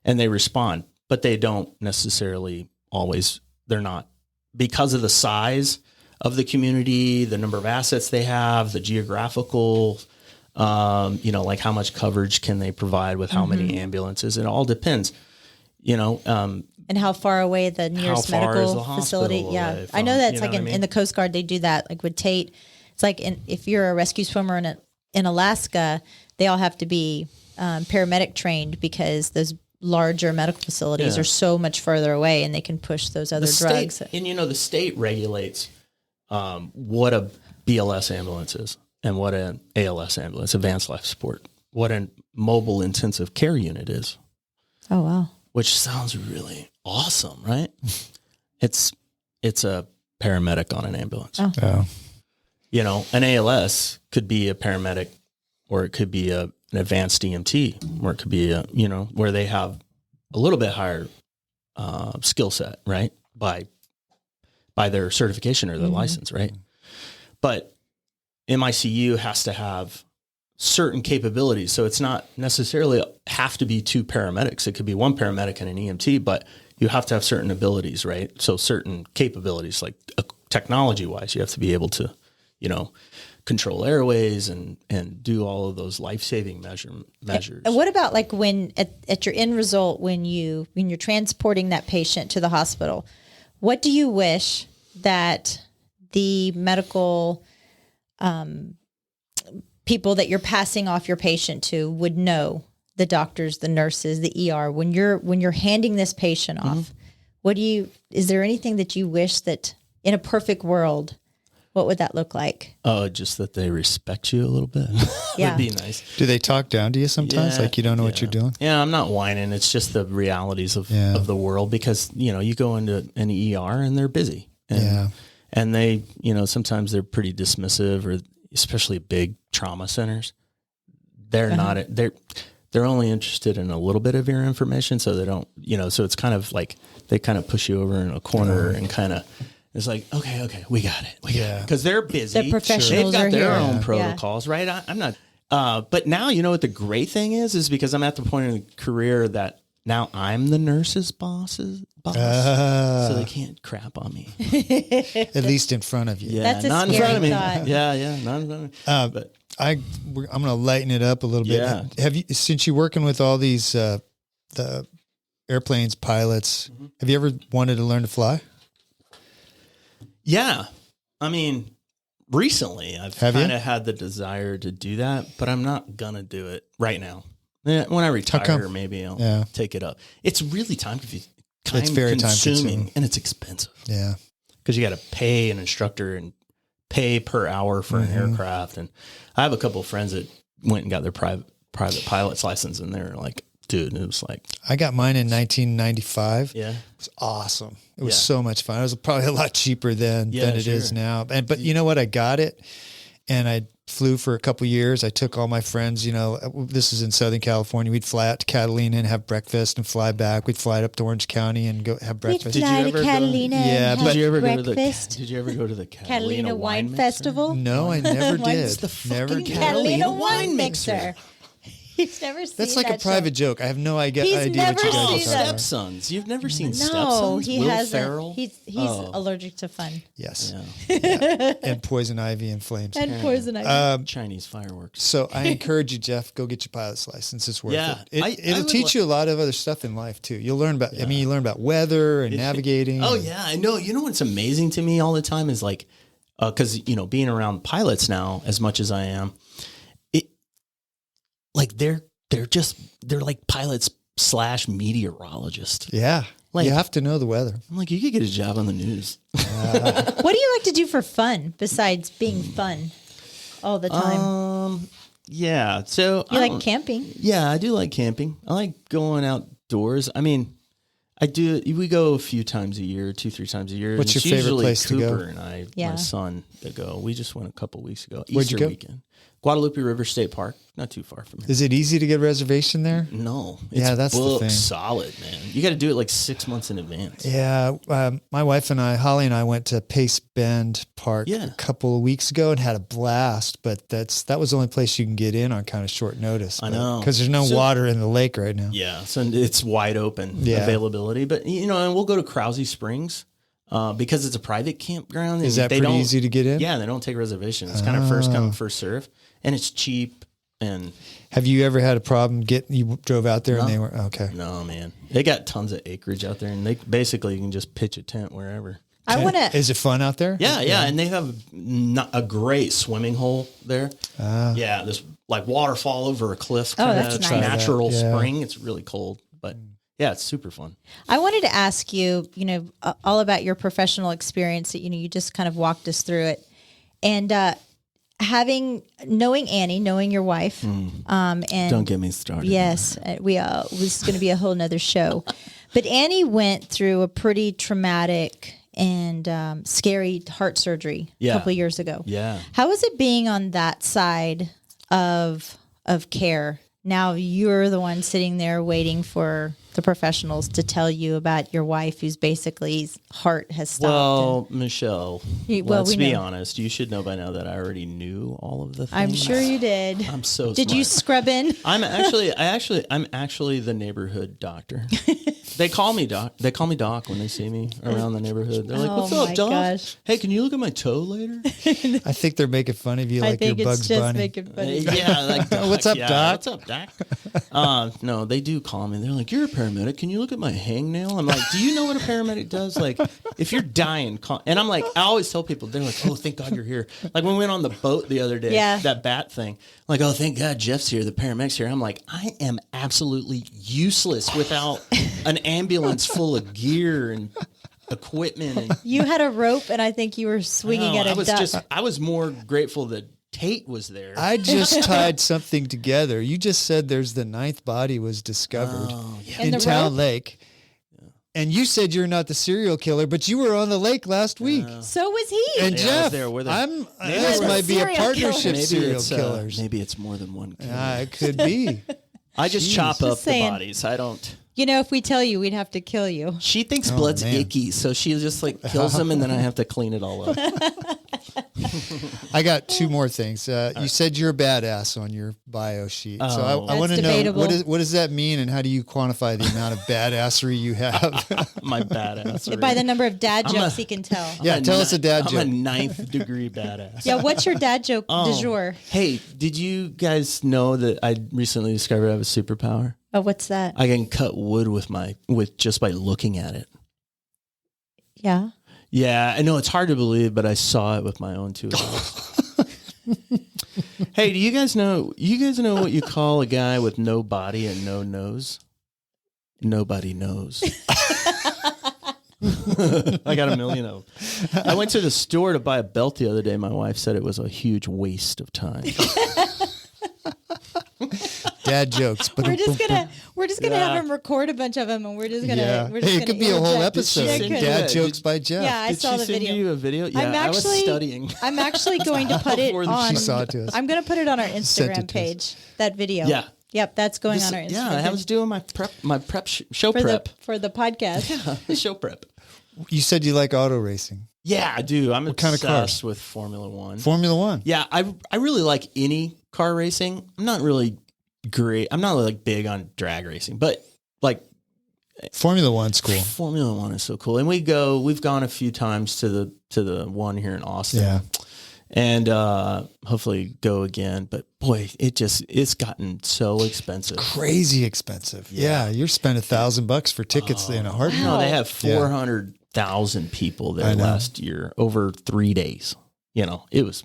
[SPEAKER 4] and they respond, but they don't necessarily always, they're not, because of the size of the community, the number of assets they have, the geographical, like how much coverage can they provide with how many ambulances? It all depends,
[SPEAKER 1] and how far away the nearest medical facility. Yeah. I know that's in the Coast Guard, they do that. Like with Tate, it's like if you're a rescue swimmer in Alaska, they all have to be paramedic trained because those larger medical facilities are so much further away and they can push those other drugs.
[SPEAKER 4] And the state regulates what a BLS ambulance is and what an ALS ambulance, advanced life support, what a mobile intensive care unit is.
[SPEAKER 1] Oh, wow.
[SPEAKER 4] Which sounds really awesome, right? It's a paramedic on an ambulance.
[SPEAKER 1] Oh.
[SPEAKER 4] An ALS could be a paramedic, or it could be an advanced EMT, or it could be where they have a little bit higher skill set, right? By their certification or their license, right? But MICU has to have certain capabilities. So it's not necessarily have to be 2 paramedics. It could be 1 paramedic and an EMT, but you have to have certain abilities, right? So certain capabilities, like technology-wise, you have to be able to, control airways and do all of those life-saving measures.
[SPEAKER 1] And what about like when at your end result, when you're transporting that patient to the hospital, what do you wish that the medical people that you're passing off your patient to would know? The doctors, the nurses, the ER, when you're handing this patient off, is there anything that you wish that in a perfect world, what would that look like? Oh,
[SPEAKER 4] just that they respect you a little bit.
[SPEAKER 1] Yeah.
[SPEAKER 4] Would be nice.
[SPEAKER 2] Do they talk down to you sometimes? Like you don't know what you're doing?
[SPEAKER 4] Yeah, I'm not whining. It's just the realities of the world, because, you go into an ER and they're busy. And they, sometimes they're pretty dismissive, or especially big trauma centers. They're not, they're only interested in a little bit of your information. So they don't, so it's kind of like, they kind of push you over in a corner and kind of, it's like, okay, we got it. Because they're busy.
[SPEAKER 1] The professionals
[SPEAKER 4] They've got their
[SPEAKER 1] here.
[SPEAKER 4] own protocols, right? I'm not, but now, what the great thing is because I'm at the point in the career that now I'm the nurse's boss, boss, so they can't crap on me.
[SPEAKER 2] At least in front of you.
[SPEAKER 4] Yeah,
[SPEAKER 1] That's a
[SPEAKER 4] not in
[SPEAKER 1] scary
[SPEAKER 4] front of me.
[SPEAKER 1] thought.
[SPEAKER 4] Yeah, not in front of me. But
[SPEAKER 2] I'm going to lighten it up a little bit.
[SPEAKER 4] Yeah.
[SPEAKER 2] Have you, since you're working with all these the airplanes, pilots, have you ever wanted to learn to fly?
[SPEAKER 4] yeah, I mean, recently I've kind of had the desire to do that, but I'm not gonna do it right now. Yeah, when I retire, maybe I'll take it up. It's really time consuming, and it's expensive.
[SPEAKER 2] Yeah,
[SPEAKER 4] because you got to pay an instructor and pay per hour for an aircraft. And I have a couple of friends that went and got their private pilot's license, and they're like, dude, it was like,
[SPEAKER 2] I got mine in 1995.
[SPEAKER 4] Yeah.
[SPEAKER 2] It was awesome. It was so much fun. It was probably a lot cheaper than it is now. But you know what? I got it, and I flew for a couple of years. I took all my friends, this is in Southern California. We'd fly out to Catalina and have breakfast and fly back. We'd fly up to Orange County and go have breakfast.
[SPEAKER 1] We'd fly to Catalina and have
[SPEAKER 4] did you ever
[SPEAKER 1] breakfast.
[SPEAKER 4] Did you ever go to the
[SPEAKER 1] Catalina Wine Festival?
[SPEAKER 2] No, I never did.
[SPEAKER 4] What's the fucking
[SPEAKER 1] Catalina Wine Mixer. He's never seen
[SPEAKER 2] That's like
[SPEAKER 1] that
[SPEAKER 2] a private
[SPEAKER 1] show.
[SPEAKER 2] joke. I have no idea.
[SPEAKER 1] He's
[SPEAKER 2] what you
[SPEAKER 1] never
[SPEAKER 2] guys are
[SPEAKER 1] seen
[SPEAKER 2] talking
[SPEAKER 1] that.
[SPEAKER 2] about.
[SPEAKER 4] Stepsons. You've never seen
[SPEAKER 1] No,
[SPEAKER 4] Stepsons?
[SPEAKER 1] he
[SPEAKER 4] Will
[SPEAKER 1] hasn't.
[SPEAKER 4] Ferrell?
[SPEAKER 1] He's allergic to fun
[SPEAKER 2] Yes.
[SPEAKER 4] Yeah.
[SPEAKER 2] Yeah. And poison ivy and flames.
[SPEAKER 1] and poison ivy.
[SPEAKER 4] Chinese fireworks.
[SPEAKER 2] So I encourage you, Jeff, go get your pilot's license. It's worth
[SPEAKER 4] Yeah,
[SPEAKER 2] it. It'll teach you a lot of other stuff in life too. You'll learn about, you learn about weather and navigating.
[SPEAKER 4] Oh yeah, I know. You know what's amazing to me all the time is like, because being around pilots now as much as I am, they're like pilots / meteorologists.
[SPEAKER 2] Yeah.
[SPEAKER 4] Like,
[SPEAKER 2] you have to know the weather.
[SPEAKER 4] I'm like, you could get a job on the news.
[SPEAKER 1] What do you like to do for fun besides being fun all the time?
[SPEAKER 4] Yeah. So
[SPEAKER 1] You like camping?
[SPEAKER 4] Yeah, I do like camping. I like going outdoors. I mean, I do. We go a few times a year, 2-3 times a year.
[SPEAKER 2] What's your
[SPEAKER 4] It's
[SPEAKER 2] favorite
[SPEAKER 4] usually
[SPEAKER 2] place to go?
[SPEAKER 4] Cooper and I, my son, that go. We just went a couple weeks ago.
[SPEAKER 2] Where'd you
[SPEAKER 4] Easter
[SPEAKER 2] go?
[SPEAKER 4] weekend. Guadalupe River State Park, not too far from here.
[SPEAKER 2] Is it easy to get a reservation there?
[SPEAKER 4] No.
[SPEAKER 2] Yeah, that's the
[SPEAKER 4] booked
[SPEAKER 2] thing.
[SPEAKER 4] solid, man. You got to do it like 6 months in advance.
[SPEAKER 2] Yeah. My wife and I, Holly and I, went to Pace Bend Park a couple of weeks ago and had a blast, but that was the only place you can get in on kind of short notice.
[SPEAKER 4] I know.
[SPEAKER 2] Because there's no water in the lake right now.
[SPEAKER 4] Yeah, so it's wide open availability. But, and we'll go to Krause Springs because it's a private campground.
[SPEAKER 2] Is that pretty easy to get in?
[SPEAKER 4] Yeah, they don't take reservations. It's kind of first come, first serve. And it's cheap. And
[SPEAKER 2] have you ever had a problem you drove out there and they were, okay.
[SPEAKER 4] No, man. They got tons of acreage out there, and they basically you can just pitch a tent wherever.
[SPEAKER 2] Is it fun out there?
[SPEAKER 4] Yeah. And they have a great swimming hole there. Yeah, this like waterfall over a cliff.
[SPEAKER 1] That's nice.
[SPEAKER 4] Natural spring. It's really cold, but yeah, it's super fun.
[SPEAKER 1] I wanted to ask you, all about your professional experience. That you just kind of walked us through it, and knowing Annie, knowing your wife, and
[SPEAKER 4] don't get me started.
[SPEAKER 1] Yes, this is going to be a whole nother show. But Annie went through a pretty traumatic and scary heart surgery a couple of years ago.
[SPEAKER 4] Yeah.
[SPEAKER 1] How is it being on that side of care? Now you're the one sitting there waiting for the professionals to tell you about your wife, whose basically heart has stopped.
[SPEAKER 4] Well, Michelle, let's be honest. You should know by now that I already knew all of the things.
[SPEAKER 1] I'm sure you did.
[SPEAKER 4] I'm so
[SPEAKER 1] Did
[SPEAKER 4] smart.
[SPEAKER 1] you scrub in?
[SPEAKER 4] I'm actually the neighborhood doctor. They call me Doc. They call me Doc when they see me around the neighborhood. They're like, "What's up, Doc?
[SPEAKER 1] Gosh.
[SPEAKER 4] Hey, can you look at my toe later?"
[SPEAKER 2] I think they're making fun of you like you're Bugs Bunny.
[SPEAKER 1] Making fun of you.
[SPEAKER 4] Yeah, like Doc,
[SPEAKER 2] What's up, Doc?
[SPEAKER 4] What's up, Doc? No, they do call me. They're like, "You're a paramedic. Can you look at my hangnail?" I'm like, "Do you know what a paramedic does? Like, if you're dying," and I'm like, I always tell people, they're like, "Oh, thank God you're here." Like when we went on the boat the other day, that bat thing. I'm like, "Oh, thank God Jeff's here. The paramedic's here." I'm like, I am absolutely useless without an ambulance full of gear and equipment. And,
[SPEAKER 1] You had a rope, and I think you were swinging at a duck.
[SPEAKER 4] I was more grateful that Tate was there.
[SPEAKER 2] I just tied something together. You just said there's the 9th body was discovered in Town Lake. And you said you're not the serial killer, but you were on the lake last week.
[SPEAKER 1] So was he.
[SPEAKER 2] And Jeff, this might be a partnership serial killers.
[SPEAKER 4] Maybe it's more than one killer.
[SPEAKER 2] It could be.
[SPEAKER 4] I just chop up the bodies. I don't.
[SPEAKER 1] If we tell you, we'd have to kill you.
[SPEAKER 4] She thinks blood's icky, so she just like kills them, and then I have to clean it all up.
[SPEAKER 2] I got two more things. You said you're a badass on your bio sheet. So I want to know,
[SPEAKER 1] debatable.
[SPEAKER 2] what does that mean, and how do you quantify the amount of badassery you have?
[SPEAKER 4] My badass.
[SPEAKER 1] By the number of dad jokes he can tell.
[SPEAKER 2] Yeah, tell us a dad
[SPEAKER 4] I'm
[SPEAKER 2] joke.
[SPEAKER 4] a 9th degree badass.
[SPEAKER 1] Yeah, what's your dad joke du jour?
[SPEAKER 4] Hey, did you guys know that I recently discovered I have a superpower?
[SPEAKER 1] Oh, what's that?
[SPEAKER 4] I can cut wood with just by looking at it.
[SPEAKER 1] Yeah.
[SPEAKER 4] Yeah, I know it's hard to believe, but I saw it with my own 2 eyes. Hey, do you guys know what you call a guy with no body and no nose? Nobody knows. I got a million of them. I went to the store to buy a belt the other day. My wife said it was a huge waste of time.
[SPEAKER 2] Dad jokes.
[SPEAKER 1] We're just gonna have him record a bunch of them, and we're just gonna.
[SPEAKER 2] Yeah.
[SPEAKER 1] We're just
[SPEAKER 2] Hey, it
[SPEAKER 1] gonna
[SPEAKER 2] could be a whole
[SPEAKER 1] interject.
[SPEAKER 2] episode.
[SPEAKER 1] Yeah, it could.
[SPEAKER 2] Dad jokes by Jeff.
[SPEAKER 1] Yeah, I
[SPEAKER 4] Did
[SPEAKER 1] saw
[SPEAKER 4] she
[SPEAKER 1] the
[SPEAKER 4] send
[SPEAKER 1] video.
[SPEAKER 4] you a video? Yeah, I was studying.
[SPEAKER 1] I'm actually going to put it
[SPEAKER 4] Before
[SPEAKER 1] on.
[SPEAKER 2] She saw it to us.
[SPEAKER 1] I'm going to put it on our
[SPEAKER 2] Sent it
[SPEAKER 1] Instagram
[SPEAKER 2] to us.
[SPEAKER 1] page. That video.
[SPEAKER 4] Yeah.
[SPEAKER 1] Yep, that's going on our Instagram.
[SPEAKER 4] Yeah, I
[SPEAKER 1] page
[SPEAKER 4] was doing my prep show
[SPEAKER 1] for
[SPEAKER 4] prep.
[SPEAKER 1] for the podcast.
[SPEAKER 4] The show prep.
[SPEAKER 2] You said you like auto racing.
[SPEAKER 4] Yeah, I do. I'm
[SPEAKER 2] kind of
[SPEAKER 4] obsessed
[SPEAKER 2] cars?
[SPEAKER 4] with Formula One.
[SPEAKER 2] Formula One.
[SPEAKER 4] Yeah, I really like any car racing. I'm not really great. I'm not like big on drag racing, but like
[SPEAKER 2] Formula One's cool.
[SPEAKER 4] Formula One is so cool. And we've gone a few times to the one here in Austin.
[SPEAKER 2] Yeah.
[SPEAKER 4] And hopefully go again. But boy, it's gotten so expensive.
[SPEAKER 2] Crazy expensive. Yeah. You're spending $1,000 for tickets in a heartbeat.
[SPEAKER 4] No, they have
[SPEAKER 2] Yeah.
[SPEAKER 4] 400,000 people
[SPEAKER 2] I
[SPEAKER 4] there
[SPEAKER 2] know.
[SPEAKER 4] last year over 3 days. You know, it was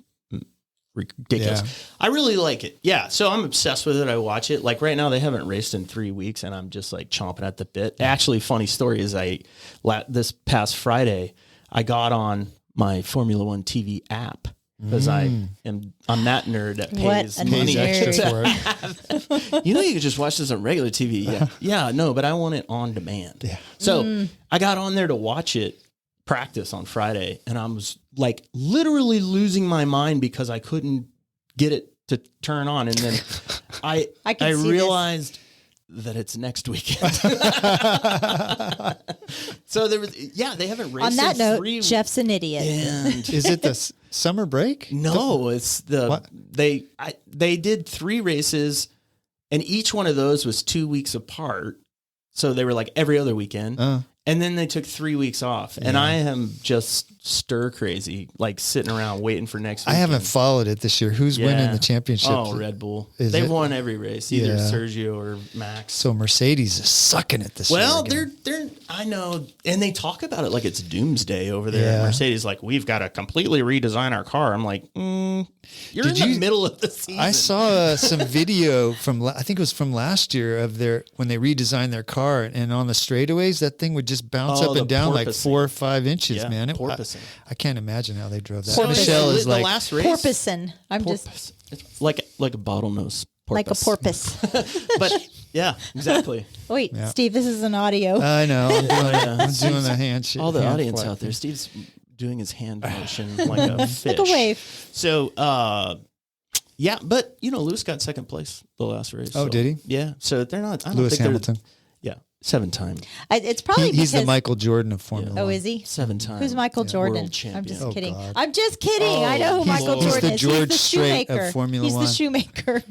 [SPEAKER 4] ridiculous.
[SPEAKER 2] Yeah.
[SPEAKER 4] I really like it. Yeah. So I'm obsessed with it. I watch it. Like right now, they haven't raced in 3 weeks and I'm just like chomping at the bit. Actually, funny story is this past Friday, I got on my Formula One TV app because I'm that nerd that pays
[SPEAKER 1] a
[SPEAKER 4] money
[SPEAKER 2] Pays
[SPEAKER 1] nerd.
[SPEAKER 2] extra for it.
[SPEAKER 4] you know, you could just watch this on regular TV. Yeah. Yeah, no, but I want it on demand.
[SPEAKER 2] Yeah.
[SPEAKER 4] So I got on there to watch it practice on Friday, and I was like literally losing my mind because I couldn't get it to turn on. And then I
[SPEAKER 1] can see
[SPEAKER 4] realized that it's next weekend. So there was, they haven't raced
[SPEAKER 1] On that
[SPEAKER 4] in
[SPEAKER 1] note,
[SPEAKER 4] 3
[SPEAKER 1] Jeff's an idiot.
[SPEAKER 4] and
[SPEAKER 2] Is it the summer break?
[SPEAKER 4] no, it's
[SPEAKER 2] What?
[SPEAKER 4] they did 3 races, and each one of those was 2 weeks apart. So they were like every other weekend. And then they took 3 weeks off, and I am just stir crazy, like sitting around waiting for next
[SPEAKER 2] I
[SPEAKER 4] weekend.
[SPEAKER 2] haven't followed it this year. Who's winning the championship?
[SPEAKER 4] Oh, Red Bull.
[SPEAKER 2] Is
[SPEAKER 4] They've
[SPEAKER 2] it?
[SPEAKER 4] won every race, either
[SPEAKER 2] Yeah.
[SPEAKER 4] Sergio or Max.
[SPEAKER 2] So Mercedes is sucking it this year.
[SPEAKER 4] Well,
[SPEAKER 2] again.
[SPEAKER 4] they're I know, and they talk about it like it's doomsday over there.
[SPEAKER 2] Yeah.
[SPEAKER 4] Mercedes, like, we've got to completely redesign our car. I'm like, you're
[SPEAKER 2] Did
[SPEAKER 4] in the
[SPEAKER 2] you-
[SPEAKER 4] middle of the season.
[SPEAKER 2] I saw some video from I think it was from last year of when they redesigned their car, and on the straightaways that thing would just bounce
[SPEAKER 4] Oh,
[SPEAKER 2] up and
[SPEAKER 4] the
[SPEAKER 2] down like
[SPEAKER 4] porpoising.
[SPEAKER 2] 4 or 5 inches,
[SPEAKER 4] Yeah,
[SPEAKER 2] man.
[SPEAKER 4] porpoising.
[SPEAKER 2] I can't imagine how they drove that.
[SPEAKER 1] Porpoising.
[SPEAKER 2] Michelle is
[SPEAKER 4] the
[SPEAKER 2] like,
[SPEAKER 4] last race.
[SPEAKER 1] Porpoising. I'm just
[SPEAKER 4] Porpoise. It's like a bottlenose porpoise.
[SPEAKER 1] like a porpoise.
[SPEAKER 4] But yeah, exactly.
[SPEAKER 1] Wait, Steve, this is an audio.
[SPEAKER 2] I know. I'm doing,
[SPEAKER 4] Yeah.
[SPEAKER 2] I'm doing the handshake.
[SPEAKER 4] All the
[SPEAKER 2] hand
[SPEAKER 4] audience
[SPEAKER 2] flap
[SPEAKER 4] out there,
[SPEAKER 2] thing.
[SPEAKER 4] Steve's doing his hand motion like a fish.
[SPEAKER 1] Like a wave.
[SPEAKER 4] So, yeah, but Lewis got second place the last race.
[SPEAKER 2] Oh,
[SPEAKER 4] so,
[SPEAKER 2] did he?
[SPEAKER 4] Yeah. So they're not. I don't
[SPEAKER 2] Lewis
[SPEAKER 4] think
[SPEAKER 2] Hamilton.
[SPEAKER 4] Yeah, 7-time.
[SPEAKER 1] It's probably
[SPEAKER 2] He's the
[SPEAKER 1] because-
[SPEAKER 2] Michael Jordan of Formula
[SPEAKER 1] Oh,
[SPEAKER 2] One.
[SPEAKER 1] is he?
[SPEAKER 4] 7-time.
[SPEAKER 1] Who's Michael Jordan?
[SPEAKER 4] World champion.
[SPEAKER 1] I'm just
[SPEAKER 2] Oh,
[SPEAKER 1] kidding.
[SPEAKER 2] God.
[SPEAKER 1] I'm just kidding. I know who Michael
[SPEAKER 4] he's
[SPEAKER 1] Jordan
[SPEAKER 2] the
[SPEAKER 1] is.
[SPEAKER 2] George
[SPEAKER 1] He's the
[SPEAKER 2] Strait of
[SPEAKER 1] shoemaker.
[SPEAKER 2] Formula
[SPEAKER 1] He's
[SPEAKER 2] One.
[SPEAKER 1] the shoemaker.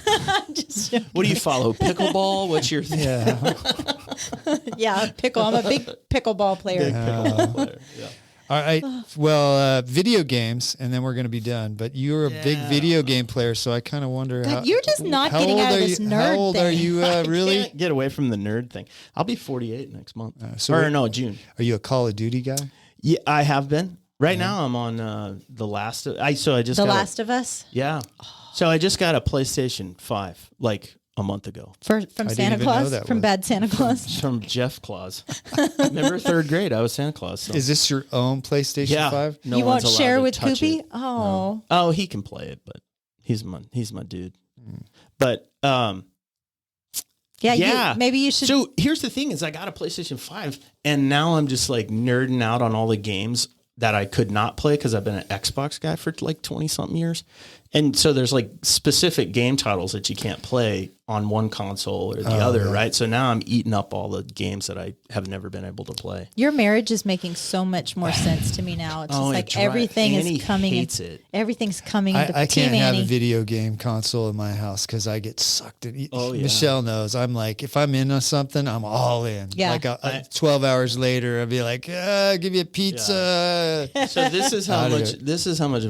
[SPEAKER 1] I'm just joking.
[SPEAKER 4] What do you follow? Pickleball? What's your thing?
[SPEAKER 2] Yeah.
[SPEAKER 1] Yeah, pickle. I'm a big pickleball player.
[SPEAKER 4] Big pickleball player. Yeah.
[SPEAKER 2] All right. Well, video games, and then we're going to be done. But you're a big video game player, so I kind of wonder
[SPEAKER 1] God,
[SPEAKER 2] how
[SPEAKER 1] you're just not
[SPEAKER 2] how
[SPEAKER 1] getting
[SPEAKER 2] old
[SPEAKER 1] out of
[SPEAKER 2] are
[SPEAKER 1] this
[SPEAKER 2] you-
[SPEAKER 1] nerd
[SPEAKER 2] How old are
[SPEAKER 1] thing.
[SPEAKER 2] you? Really?
[SPEAKER 4] Can't get away from the nerd thing. I'll be 48 next month.
[SPEAKER 2] so
[SPEAKER 4] or
[SPEAKER 2] what-
[SPEAKER 4] no, June.
[SPEAKER 2] Are you a Call of Duty guy?
[SPEAKER 4] Yeah, I have been. Right now, I'm on the last. I just
[SPEAKER 1] The
[SPEAKER 4] got
[SPEAKER 1] Last of Us
[SPEAKER 4] Yeah. So I just got a PlayStation 5 like a month ago
[SPEAKER 1] from
[SPEAKER 2] didn't
[SPEAKER 1] Santa
[SPEAKER 2] even know
[SPEAKER 1] Claus,
[SPEAKER 2] that
[SPEAKER 1] from
[SPEAKER 2] was-
[SPEAKER 1] Bad Santa Claus.
[SPEAKER 4] from Jeff Claus. Remember 3rd grade? I was Santa Claus. So.
[SPEAKER 2] Is this your own PlayStation
[SPEAKER 4] yeah.
[SPEAKER 2] 5?
[SPEAKER 4] No
[SPEAKER 1] You
[SPEAKER 4] one's
[SPEAKER 1] won't
[SPEAKER 4] allowed
[SPEAKER 1] share
[SPEAKER 4] to
[SPEAKER 1] with
[SPEAKER 4] touch
[SPEAKER 1] Koopy?
[SPEAKER 4] it.
[SPEAKER 1] Oh,
[SPEAKER 4] Oh, he can play it, but he's my dude. But
[SPEAKER 1] yeah.
[SPEAKER 4] yeah.
[SPEAKER 1] Maybe you should.
[SPEAKER 4] So here's the thing: is I got a PlayStation 5, and now I'm just like nerding out on all the games that I could not play because I've been an Xbox guy for like 20 something years, And so there's like specific game titles that you can't play on one console or the other, right? So now I'm eating up all the games that I have never been able to play.
[SPEAKER 1] Your marriage is making so much more sense to me now. It's just like everything is coming.
[SPEAKER 4] Hates it.
[SPEAKER 1] Everything's coming into
[SPEAKER 2] I can't
[SPEAKER 1] Team
[SPEAKER 2] have
[SPEAKER 1] Annie.
[SPEAKER 2] a video game console in my house because I get sucked in.
[SPEAKER 4] Oh, yeah.
[SPEAKER 2] Michelle knows. I'm like, if I'm into something, I'm all in.
[SPEAKER 1] Yeah.
[SPEAKER 2] Like 12 hours later, I'll be like, give me a pizza.
[SPEAKER 4] So this is how much of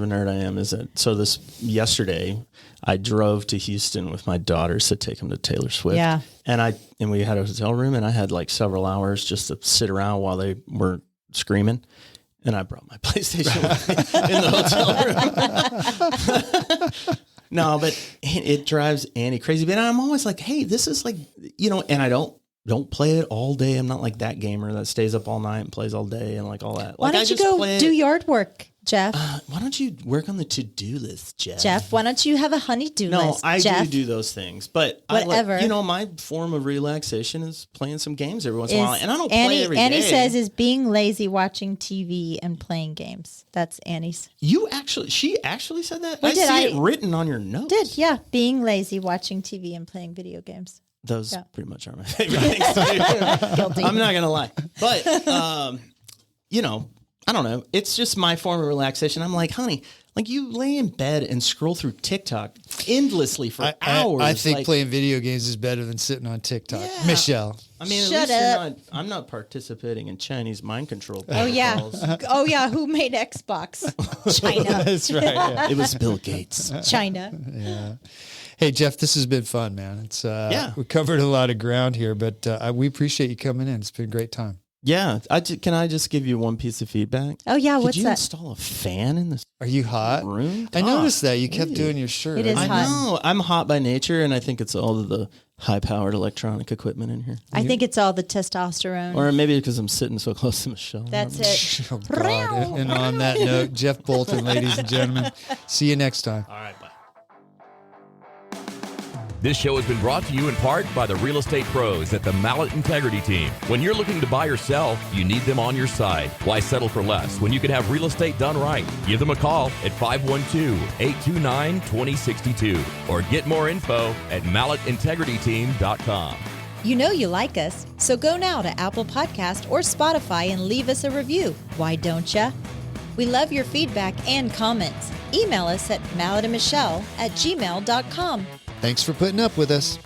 [SPEAKER 4] a nerd I am. Is that so? This yesterday, I drove to Houston with my daughters to take them to Taylor Swift.
[SPEAKER 1] Yeah.
[SPEAKER 4] And we had a hotel room, and I had like several hours just to sit around while they were screaming. And I brought my PlayStation with me in the hotel room. No, but it drives Annie crazy. But I'm always like, hey, this is like, and I don't play it all day. I'm not like that gamer that stays up all night and plays all day and like all that.
[SPEAKER 1] Why
[SPEAKER 4] Like,
[SPEAKER 1] don't you go do yard work, Jeff?
[SPEAKER 4] Why don't you work on the to-do list, Jeff?
[SPEAKER 1] Jeff, why don't you have a honey-do list?
[SPEAKER 4] No, I
[SPEAKER 1] Jeff?
[SPEAKER 4] do those things, but
[SPEAKER 1] Whatever.
[SPEAKER 4] my form of relaxation is playing some games every once in a while, and I don't play every
[SPEAKER 1] Annie
[SPEAKER 4] day.
[SPEAKER 1] says is being lazy, watching TV, and playing games. That's Annie's.
[SPEAKER 4] She actually said that?
[SPEAKER 1] We
[SPEAKER 4] I
[SPEAKER 1] did.
[SPEAKER 4] see it written on your notes.
[SPEAKER 1] Yeah, being lazy, watching TV, and playing video games.
[SPEAKER 4] Those pretty much are my favorite things to do.
[SPEAKER 1] Guilty.
[SPEAKER 4] I'm not going to lie. But, I don't know. It's just my form of relaxation. I'm like, honey, like you lay in bed and scroll through TikTok endlessly for hours.
[SPEAKER 2] I think
[SPEAKER 4] like,
[SPEAKER 2] playing video games is better than sitting on TikTok.
[SPEAKER 4] Yeah.
[SPEAKER 2] Michelle.
[SPEAKER 4] I mean,
[SPEAKER 1] Shut
[SPEAKER 4] at
[SPEAKER 1] up.
[SPEAKER 4] least I'm not participating in Chinese mind control.
[SPEAKER 1] Oh yeah.
[SPEAKER 4] protocols.
[SPEAKER 1] Oh yeah. Who made Xbox? China.
[SPEAKER 2] That's right. Yeah.
[SPEAKER 4] It was Bill Gates.
[SPEAKER 1] China.
[SPEAKER 2] Yeah. Hey, Jeff, this has been fun, man. It's we covered a lot of ground here, but we appreciate you coming in. It's been a great time.
[SPEAKER 4] Yeah. Can I just give you one piece of feedback?
[SPEAKER 1] Oh yeah. What's
[SPEAKER 4] Could you
[SPEAKER 1] that?
[SPEAKER 4] install a fan in this
[SPEAKER 2] Are you hot?
[SPEAKER 4] room?
[SPEAKER 2] I noticed that. You kept doing your shirt.
[SPEAKER 1] It is
[SPEAKER 4] I
[SPEAKER 1] hot.
[SPEAKER 4] know. I'm hot by nature, and I think it's all of the high-powered electronic equipment in here.
[SPEAKER 1] I think it's all the testosterone.
[SPEAKER 4] Or maybe because I'm sitting so close to Michelle.
[SPEAKER 1] That's it.
[SPEAKER 2] Oh, God. And on that note, Jeff Bolton, ladies and gentlemen, see you next time.
[SPEAKER 4] All right, bye.
[SPEAKER 3] This show has been brought to you in part by the real estate pros at the Mallett Integrity Team. When you're looking to buy or sell, you need them on your side. Why settle for less when you can have real estate done right? Give them a call at 512-829-2062 or get more info at mallettintegrityteam.com.
[SPEAKER 1] You know you like us, so go now to Apple Podcast or Spotify and leave us a review. Why don't ya? We love your feedback and comments. Email us at mallettandmichelle@gmail.com.
[SPEAKER 2] Thanks for putting up with us.